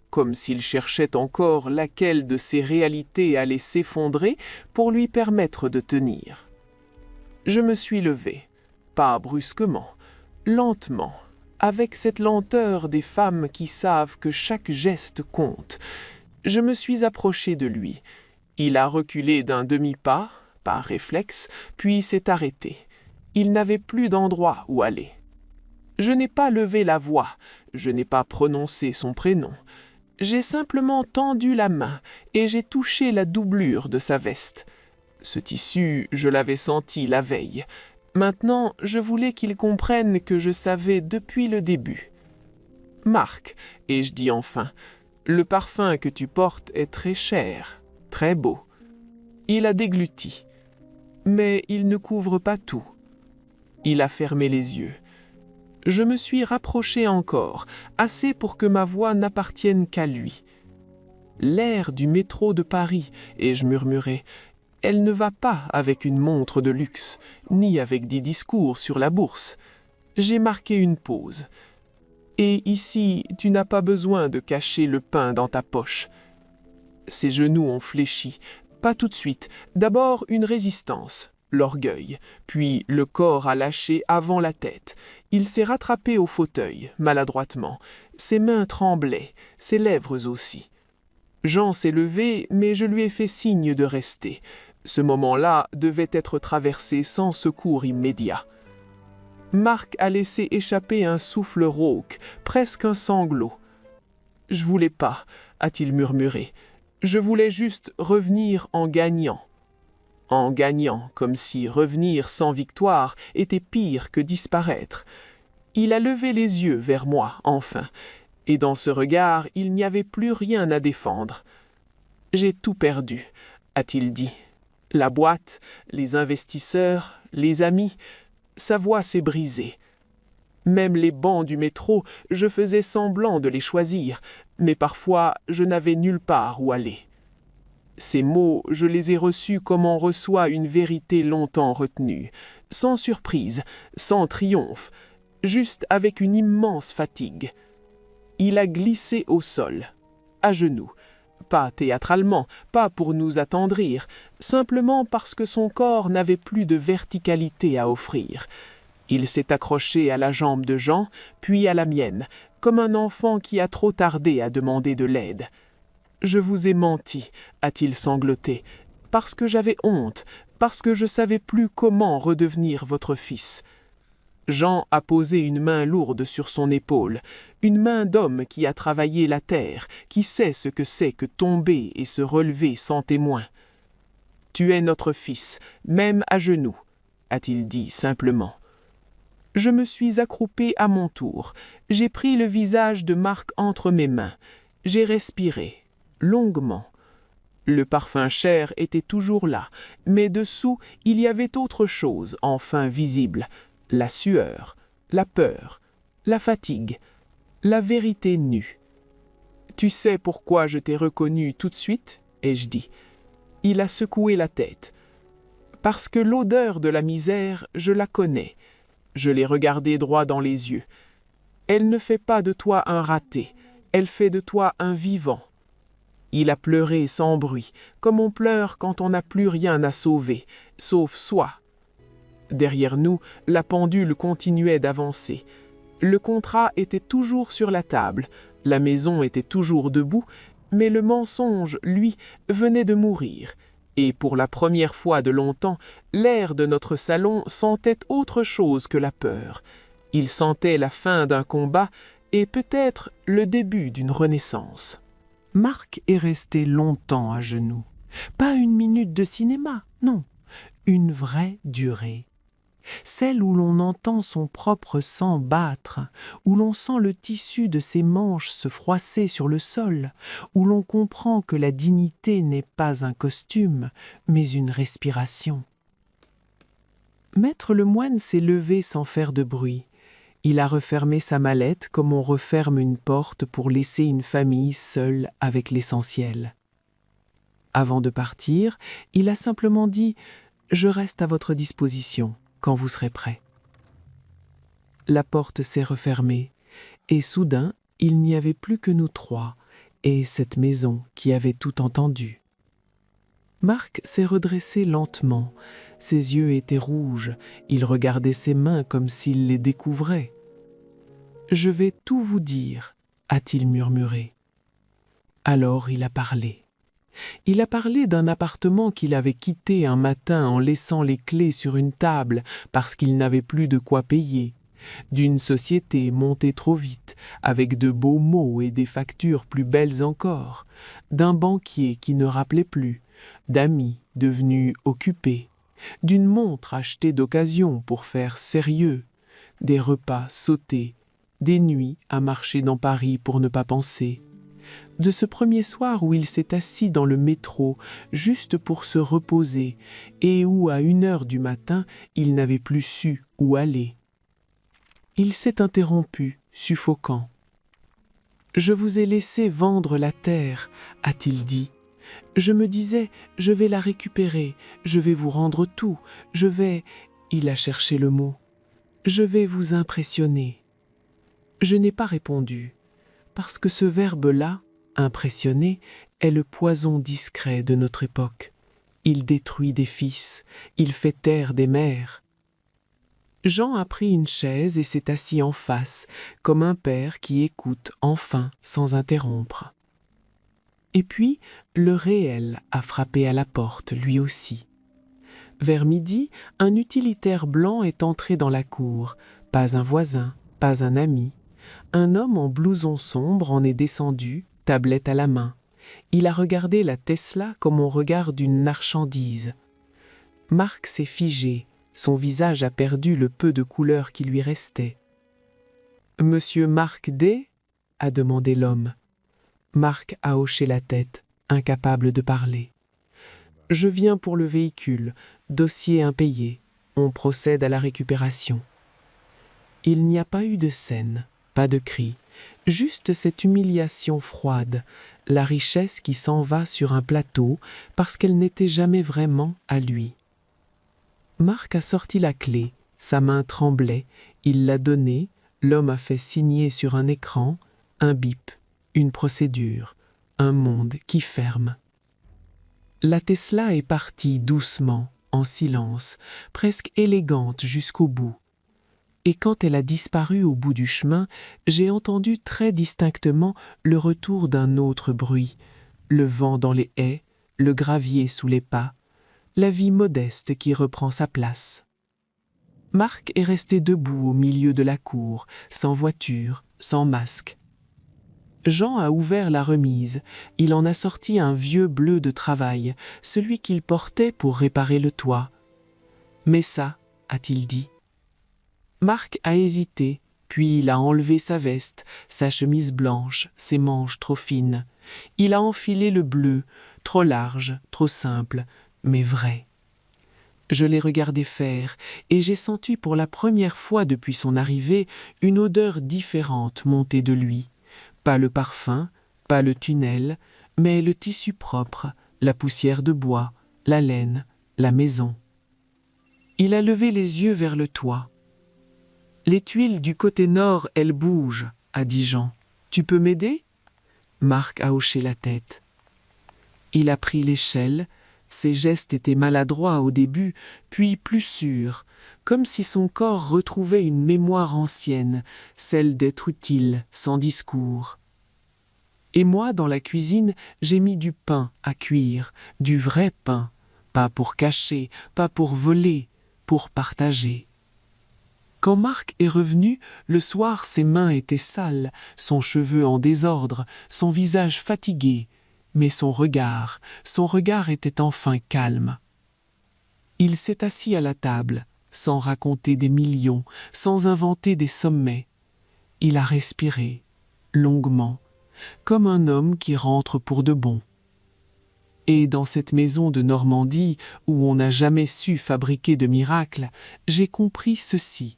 [SPEAKER 1] comme s'il cherchait encore laquelle de ces réalités allait s'effondrer pour lui permettre de tenir. Je me suis levé, pas brusquement, lentement, avec cette lenteur des femmes qui savent que chaque geste compte. Je me suis approché de lui. Il a reculé d'un demi-pas, par réflexe, puis s'est arrêté. Il n'avait plus d'endroit où aller. Je n'ai pas levé la voix, je n'ai pas prononcé son prénom. J'ai simplement tendu la main et j'ai touché la doublure de sa veste. Ce tissu, je l'avais senti la veille. Maintenant, je voulais qu'il comprenne que je savais depuis le début. « Marc, ai-je dit enfin, le parfum que tu portes est très cher, très beau. » Il a dégluti. Mais il ne couvre pas tout. Il a fermé les yeux. Je me suis rapproché encore, assez pour que ma voix n'appartienne qu'à lui. L'air du métro de Paris, et je murmurai, elle ne va pas avec une montre de luxe, ni avec des discours sur la bourse. J'ai marqué une pause. Et ici, tu n'as pas besoin de cacher le pain dans ta poche. Ses genoux ont fléchi. Pas tout de suite. D'abord une résistance, l'orgueil, puis le corps a lâché avant la tête. Il s'est rattrapé au fauteuil, maladroitement. Ses mains tremblaient, ses lèvres aussi. Jean s'est levé, mais je lui ai fait signe de rester. Ce moment-là devait être traversé sans secours immédiat. Marc a laissé échapper un souffle rauque, presque un sanglot. « Je voulais pas », a-t-il murmuré. « Je voulais juste revenir en gagnant. » En gagnant, comme si revenir sans victoire était pire que disparaître. Il a levé les yeux vers moi, enfin, et dans ce regard, il n'y avait plus rien à défendre. « J'ai tout perdu », a-t-il dit. « La boîte, les investisseurs, les amis, sa voix s'est brisée. Même les bancs du métro, je faisais semblant de les choisir, mais parfois je n'avais nulle part où aller. Ces mots, je les ai reçus comme on reçoit une vérité longtemps retenue, sans surprise, sans triomphe, juste avec une immense fatigue. Il a glissé au sol, à genoux, pas théâtralement, pas pour nous attendrir, simplement parce que son corps n'avait plus de verticalité à offrir. Il s'est accroché à la jambe de Jean, puis à la mienne, comme un enfant qui a trop tardé à demander de l'aide. Je vous ai menti, a-t-il sangloté, parce que j'avais honte, parce que je savais plus comment redevenir votre fils. Jean a posé une main lourde sur son épaule, une main d'homme qui a travaillé la terre, qui sait ce que c'est que tomber et se relever sans témoin. Tu es notre fils, même à genoux, a-t-il dit simplement. Je me suis accroupi à mon tour, j'ai pris le visage de Marc entre mes mains, j'ai respiré, longuement. Le parfum cher était toujours là, mais dessous il y avait autre chose enfin visible, la sueur, la peur, la fatigue, la vérité nue. Tu sais pourquoi je t'ai reconnu tout de suite, ai-je dit. Il a secoué la tête. Parce que l'odeur de la misère, je la connais. Je l'ai regardée droit dans les yeux. Elle ne fait pas de toi un raté, elle fait de toi un vivant. Il a pleuré sans bruit, comme on pleure quand on n'a plus rien à sauver, sauf soi. Derrière nous, la pendule continuait d'avancer. Le contrat était toujours sur la table, la maison était toujours debout, mais le mensonge, lui, venait de mourir. Et pour la première fois de longtemps, l'air de notre salon sentait autre chose que la peur. Il sentait la fin d'un combat et peut-être le début d'une renaissance.
[SPEAKER 2] Marc est resté longtemps à genoux. Pas une minute de cinéma, non, une vraie durée. Celle où l'on entend son propre sang battre, où l'on sent le tissu de ses manches se froisser sur le sol, où l'on comprend que la dignité n'est pas un costume, mais une respiration. Maître Lemoine s'est levé sans faire de bruit. Il a refermé sa mallette comme on referme une porte pour laisser une famille seule avec l'essentiel. Avant de partir, il a simplement dit « Je reste à votre disposition quand vous serez prêt ». La porte s'est refermée et soudain, il n'y avait plus que nous trois et cette maison qui avait tout entendu. Marc s'est redressé lentement. Ses yeux étaient rouges. Il regardait ses mains comme s'il les découvrait. « Je vais tout vous dire », a-t-il murmuré. Alors il a parlé. Il a parlé d'un appartement qu'il avait quitté un matin en laissant les clés sur une table parce qu'il n'avait plus de quoi payer, d'une société montée trop vite, avec de beaux mots et des factures plus belles encore, d'un banquier qui ne rappelait plus, d'amis devenus occupés, d'une montre achetée d'occasion pour faire sérieux, des repas sautés, des nuits à marcher dans Paris pour ne pas penser, de ce premier soir où il s'est assis dans le métro juste pour se reposer et où à 1h du matin il n'avait plus su où aller. Il s'est interrompu, suffocant. « Je vous ai laissé vendre la terre, a-t-il dit. Je me disais, je vais la récupérer, je vais vous rendre tout, je vais... » Il a cherché le mot. « Je vais vous impressionner. » Je n'ai pas répondu, parce que ce verbe-là, impressionner, est le poison discret de notre époque. Il détruit des fils, il fait taire des mères. Jean a pris une chaise et s'est assis en face, comme un père qui écoute enfin sans interrompre. Et puis, le réel a frappé à la porte, lui aussi. Vers midi, un utilitaire blanc est entré dans la cour, pas un voisin, pas un ami. Un homme en blouson sombre en est descendu, tablette à la main. Il a regardé la Tesla comme on regarde une marchandise. Marc s'est figé, son visage a perdu le peu de couleur qui lui restait. « Monsieur Marc D ?» a demandé l'homme. Marc a hoché la tête, incapable de parler. « Je viens pour le véhicule, dossier impayé. On procède à la récupération. » Il n'y a pas eu de scène, pas de cri, juste cette humiliation froide, la richesse qui s'en va sur un plateau parce qu'elle n'était jamais vraiment à lui. Marc a sorti la clé, sa main tremblait, il l'a donnée, l'homme a fait signer sur un écran, un bip, une procédure, un monde qui ferme. La Tesla est partie doucement, en silence, presque élégante jusqu'au bout. Et quand elle a disparu au bout du chemin, j'ai entendu très distinctement le retour d'un autre bruit, le vent dans les haies, le gravier sous les pas, la vie modeste qui reprend sa place. Marc est resté debout au milieu de la cour, sans voiture, sans masque. Jean a ouvert la remise, il en a sorti un vieux bleu de travail, celui qu'il portait pour réparer le toit. « Mais ça », a-t-il dit. Marc a hésité, puis il a enlevé sa veste, sa chemise blanche, ses manches trop fines. Il a enfilé le bleu, trop large, trop simple, mais vrai. Je l'ai regardé faire, et j'ai senti pour la première fois depuis son arrivée une odeur différente monter de lui. Pas le parfum, pas le tunnel, mais le tissu propre, la poussière de bois, la laine, la maison. Il a levé les yeux vers le toit. « Les tuiles du côté nord, elles bougent, » a dit Jean. « Tu peux m'aider » Marc a hoché la tête. Il a pris l'échelle. Ses gestes étaient maladroits au début, puis plus sûrs, comme si son corps retrouvait une mémoire ancienne, celle d'être utile, sans discours. Et moi, dans la cuisine, j'ai mis du pain à cuire, du vrai pain, pas pour cacher, pas pour voler, pour partager. Quand Marc est revenu, le soir ses mains étaient sales, son cheveu en désordre, son visage fatigué, mais son regard était enfin calme. Il s'est assis à la table, sans raconter des millions, sans inventer des sommets. Il a respiré, longuement, comme un homme qui rentre pour de bon. Et dans cette maison de Normandie, où on n'a jamais su fabriquer de miracles, j'ai compris ceci.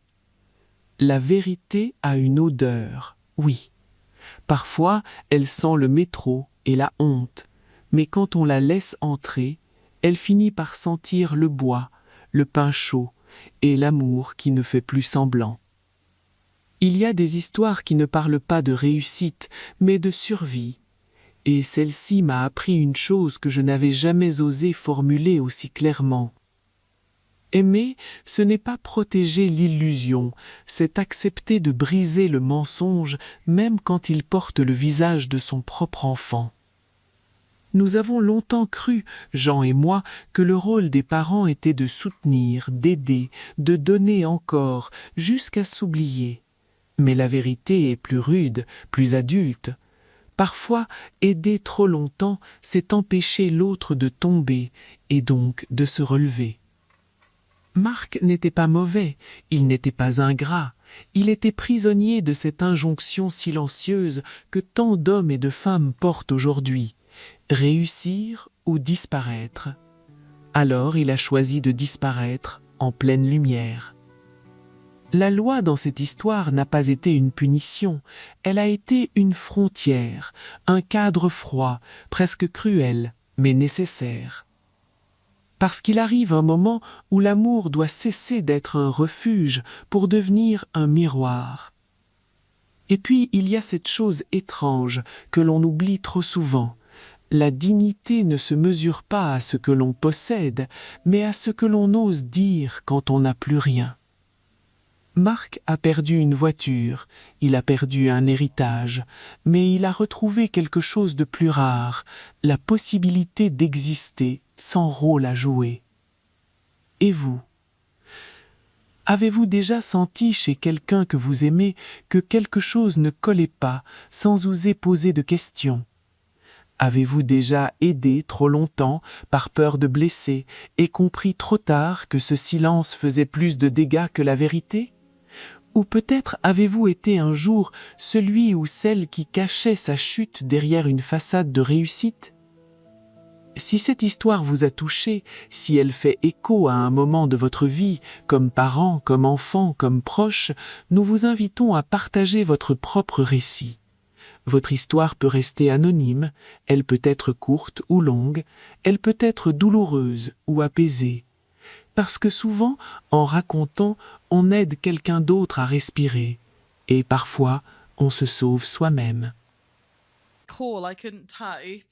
[SPEAKER 2] La vérité a une odeur, oui. Parfois, elle sent le métro et la honte, mais quand on la laisse entrer, elle finit par sentir le bois, le pain chaud et l'amour qui ne fait plus semblant. Il y a des histoires qui ne parlent pas de réussite, mais de survie, et celle-ci m'a appris une chose que je n'avais jamais osé formuler aussi clairement. Aimer, ce n'est pas protéger l'illusion, c'est accepter de briser le mensonge même quand il porte le visage de son propre enfant. Nous avons longtemps cru, Jean et moi, que le rôle des parents était de soutenir, d'aider, de donner encore, jusqu'à s'oublier. Mais la vérité est plus rude, plus adulte. Parfois, aider trop longtemps, c'est empêcher l'autre de tomber et donc de se relever. Marc n'était pas mauvais, il n'était pas ingrat, il était prisonnier de cette injonction silencieuse que tant d'hommes et de femmes portent aujourd'hui, réussir ou disparaître. Alors il a choisi de disparaître en pleine lumière. La loi dans cette histoire n'a pas été une punition, elle a été une frontière, un cadre froid, presque cruel, mais nécessaire. Parce qu'il arrive un moment où l'amour doit cesser d'être un refuge pour devenir un miroir. Et puis il y a cette chose étrange que l'on oublie trop souvent. La dignité ne se mesure pas à ce que l'on possède, mais à ce que l'on ose dire quand on n'a plus rien. Marc a perdu une voiture, il a perdu un héritage, mais il a retrouvé quelque chose de plus rare, la possibilité d'exister sans rôle à jouer. Et vous? Avez-vous déjà senti chez quelqu'un que vous aimez que quelque chose ne collait pas sans oser poser de questions? Avez-vous déjà aidé trop longtemps par peur de blesser et compris trop tard que ce silence faisait plus de dégâts que la vérité? Ou peut-être avez-vous été un jour celui ou celle qui cachait sa chute derrière une façade de réussite? Si cette histoire vous a touché, si elle fait écho à un moment de votre vie, comme parent, comme enfant, comme proche, nous vous invitons à partager votre propre récit. Votre histoire peut rester anonyme, elle peut être courte ou longue, elle peut être douloureuse ou apaisée. Parce que souvent, en racontant, on aide quelqu'un d'autre à respirer. Et parfois, on se sauve soi-même.
[SPEAKER 3] Cool, I couldn't type,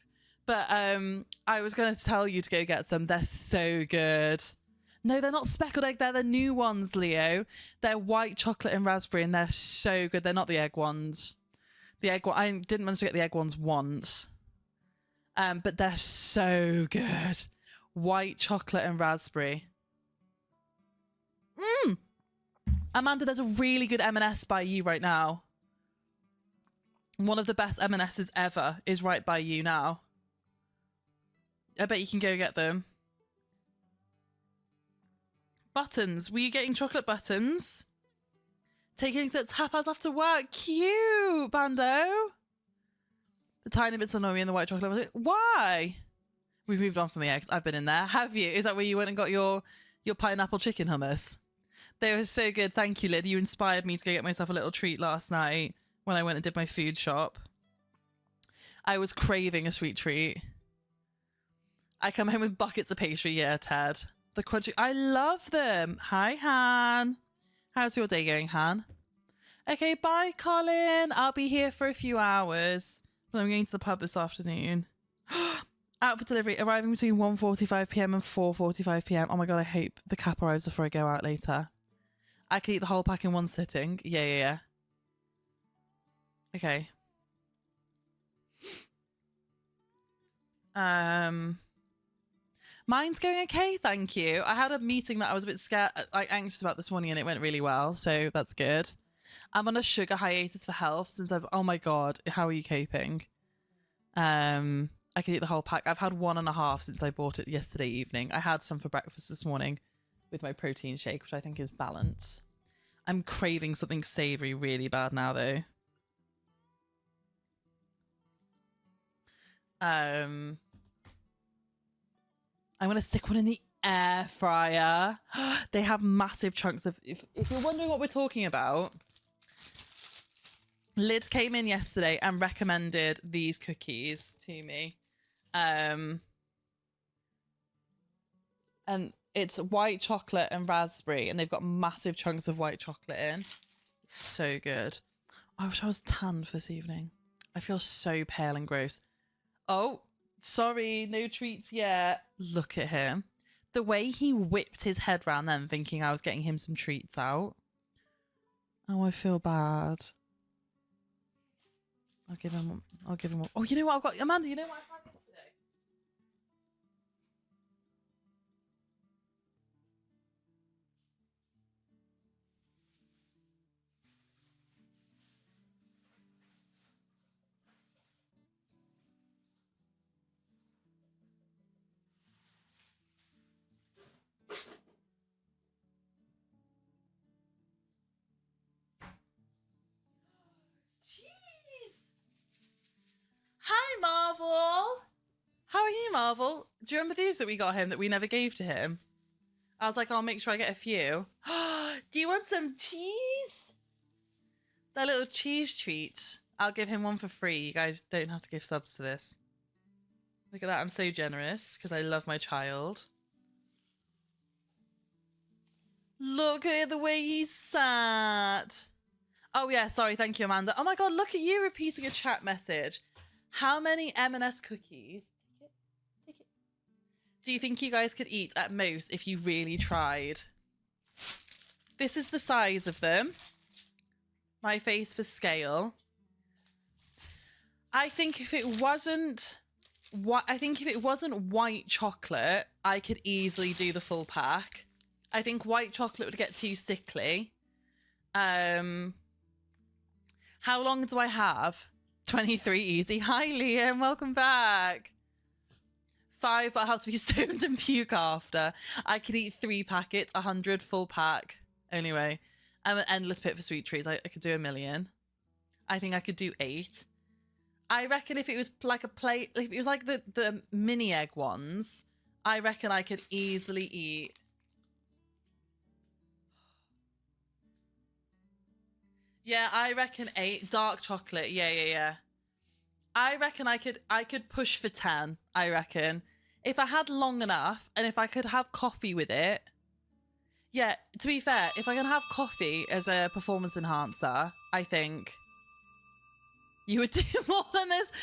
[SPEAKER 3] but I was going to tell you to go get some. They're so good. No, they're not speckled egg. They're the new ones, Leo. They're white chocolate and raspberry, and they're so good. They're not the egg ones. I didn't manage to get the egg ones once. But they're so good. White chocolate and raspberry. Amanda, there's a really good M&S by you right now. One of the best M&S's ever is right by you now. I bet you can go get them. Buttons. Were you getting chocolate buttons? Taking to tapas after work. Cute, Bando. The tiny bits annoy me in the white chocolate. Why? We've moved on from the eggs. I've been in there. Have you? Is that where you went and got your pineapple chicken hummus? They were so good. Thank you, Lyd. You inspired me to go get myself a little treat last night when I went and did my food shop. I was craving a sweet treat. I come home with buckets of pastry. Yeah, Ted. The crunchy. I love them. Hi, Han. How's your day going, Han? Okay, bye, Colin. I'll be here for a few hours. I'm going to the pub this afternoon. Out for delivery, arriving between 1:45 p.m. and 4:45 p.m. Oh my god, I hope the cap arrives before I go out later. I could eat the whole pack in one sitting. Yeah. Okay. Mine's going okay, thank you. I had a meeting that I was a bit scared, anxious about this morning, and it went really well, so that's good. I'm on a sugar hiatus for health since oh my god, how are you coping? I could eat the whole pack. I've had 1.5 since I bought it yesterday evening. I had some for breakfast this morning with my protein shake, which I think is balance. I'm craving something savoury really bad now, though. I'm going to stick one in the air fryer. They have massive chunks of... If you're wondering what we're talking about, Lyd came in yesterday and recommended these cookies to me. And it's white chocolate and raspberry, and they've got massive chunks of white chocolate in. So good. I wish I was tanned for this evening. I feel so pale and gross. Oh, sorry, no treats yet. Look at him. The way he whipped his head round then, thinking I was getting him some treats out. Oh, I feel bad. I'll give him one. Oh, you know what I've got? Amanda, you know what I had yesterday? Hi, Marvel. How are you, Marvel? Do you remember these that we got him that we never gave to him? I was like, I'll make sure I get a few. Do you want some cheese? They're little cheese treats. I'll give him one for free. You guys don't have to give subs to this. Look at that. I'm so generous because I love my child. Look at the way he's sat. Oh, yeah. Sorry. Thank you, Amanda. Oh, my God. Look at you repeating a chat message. How many M&S cookies do you think you guys could eat at most if you really tried? This is the size of them. My face for scale. I think if it wasn't white chocolate, I could easily do the full pack. I think white chocolate would get too sickly. How long do I have? 23 easy. Hi, Liam. Welcome back. 5, but I have to be stoned and puke after. I could eat 3 packets, 100 full pack. Anyway, I'm an endless pit for sweet treats. I could do 1 million. I think I could do 8. I reckon if it was like a plate, if it was like the mini egg ones, I reckon I could easily eat. Yeah, I reckon 8. Dark chocolate. Yeah. I reckon I could push for 10, I reckon. If I had long enough and if I could have coffee with it. Yeah, to be fair, if I can have coffee as a performance enhancer, I think you would do more than this.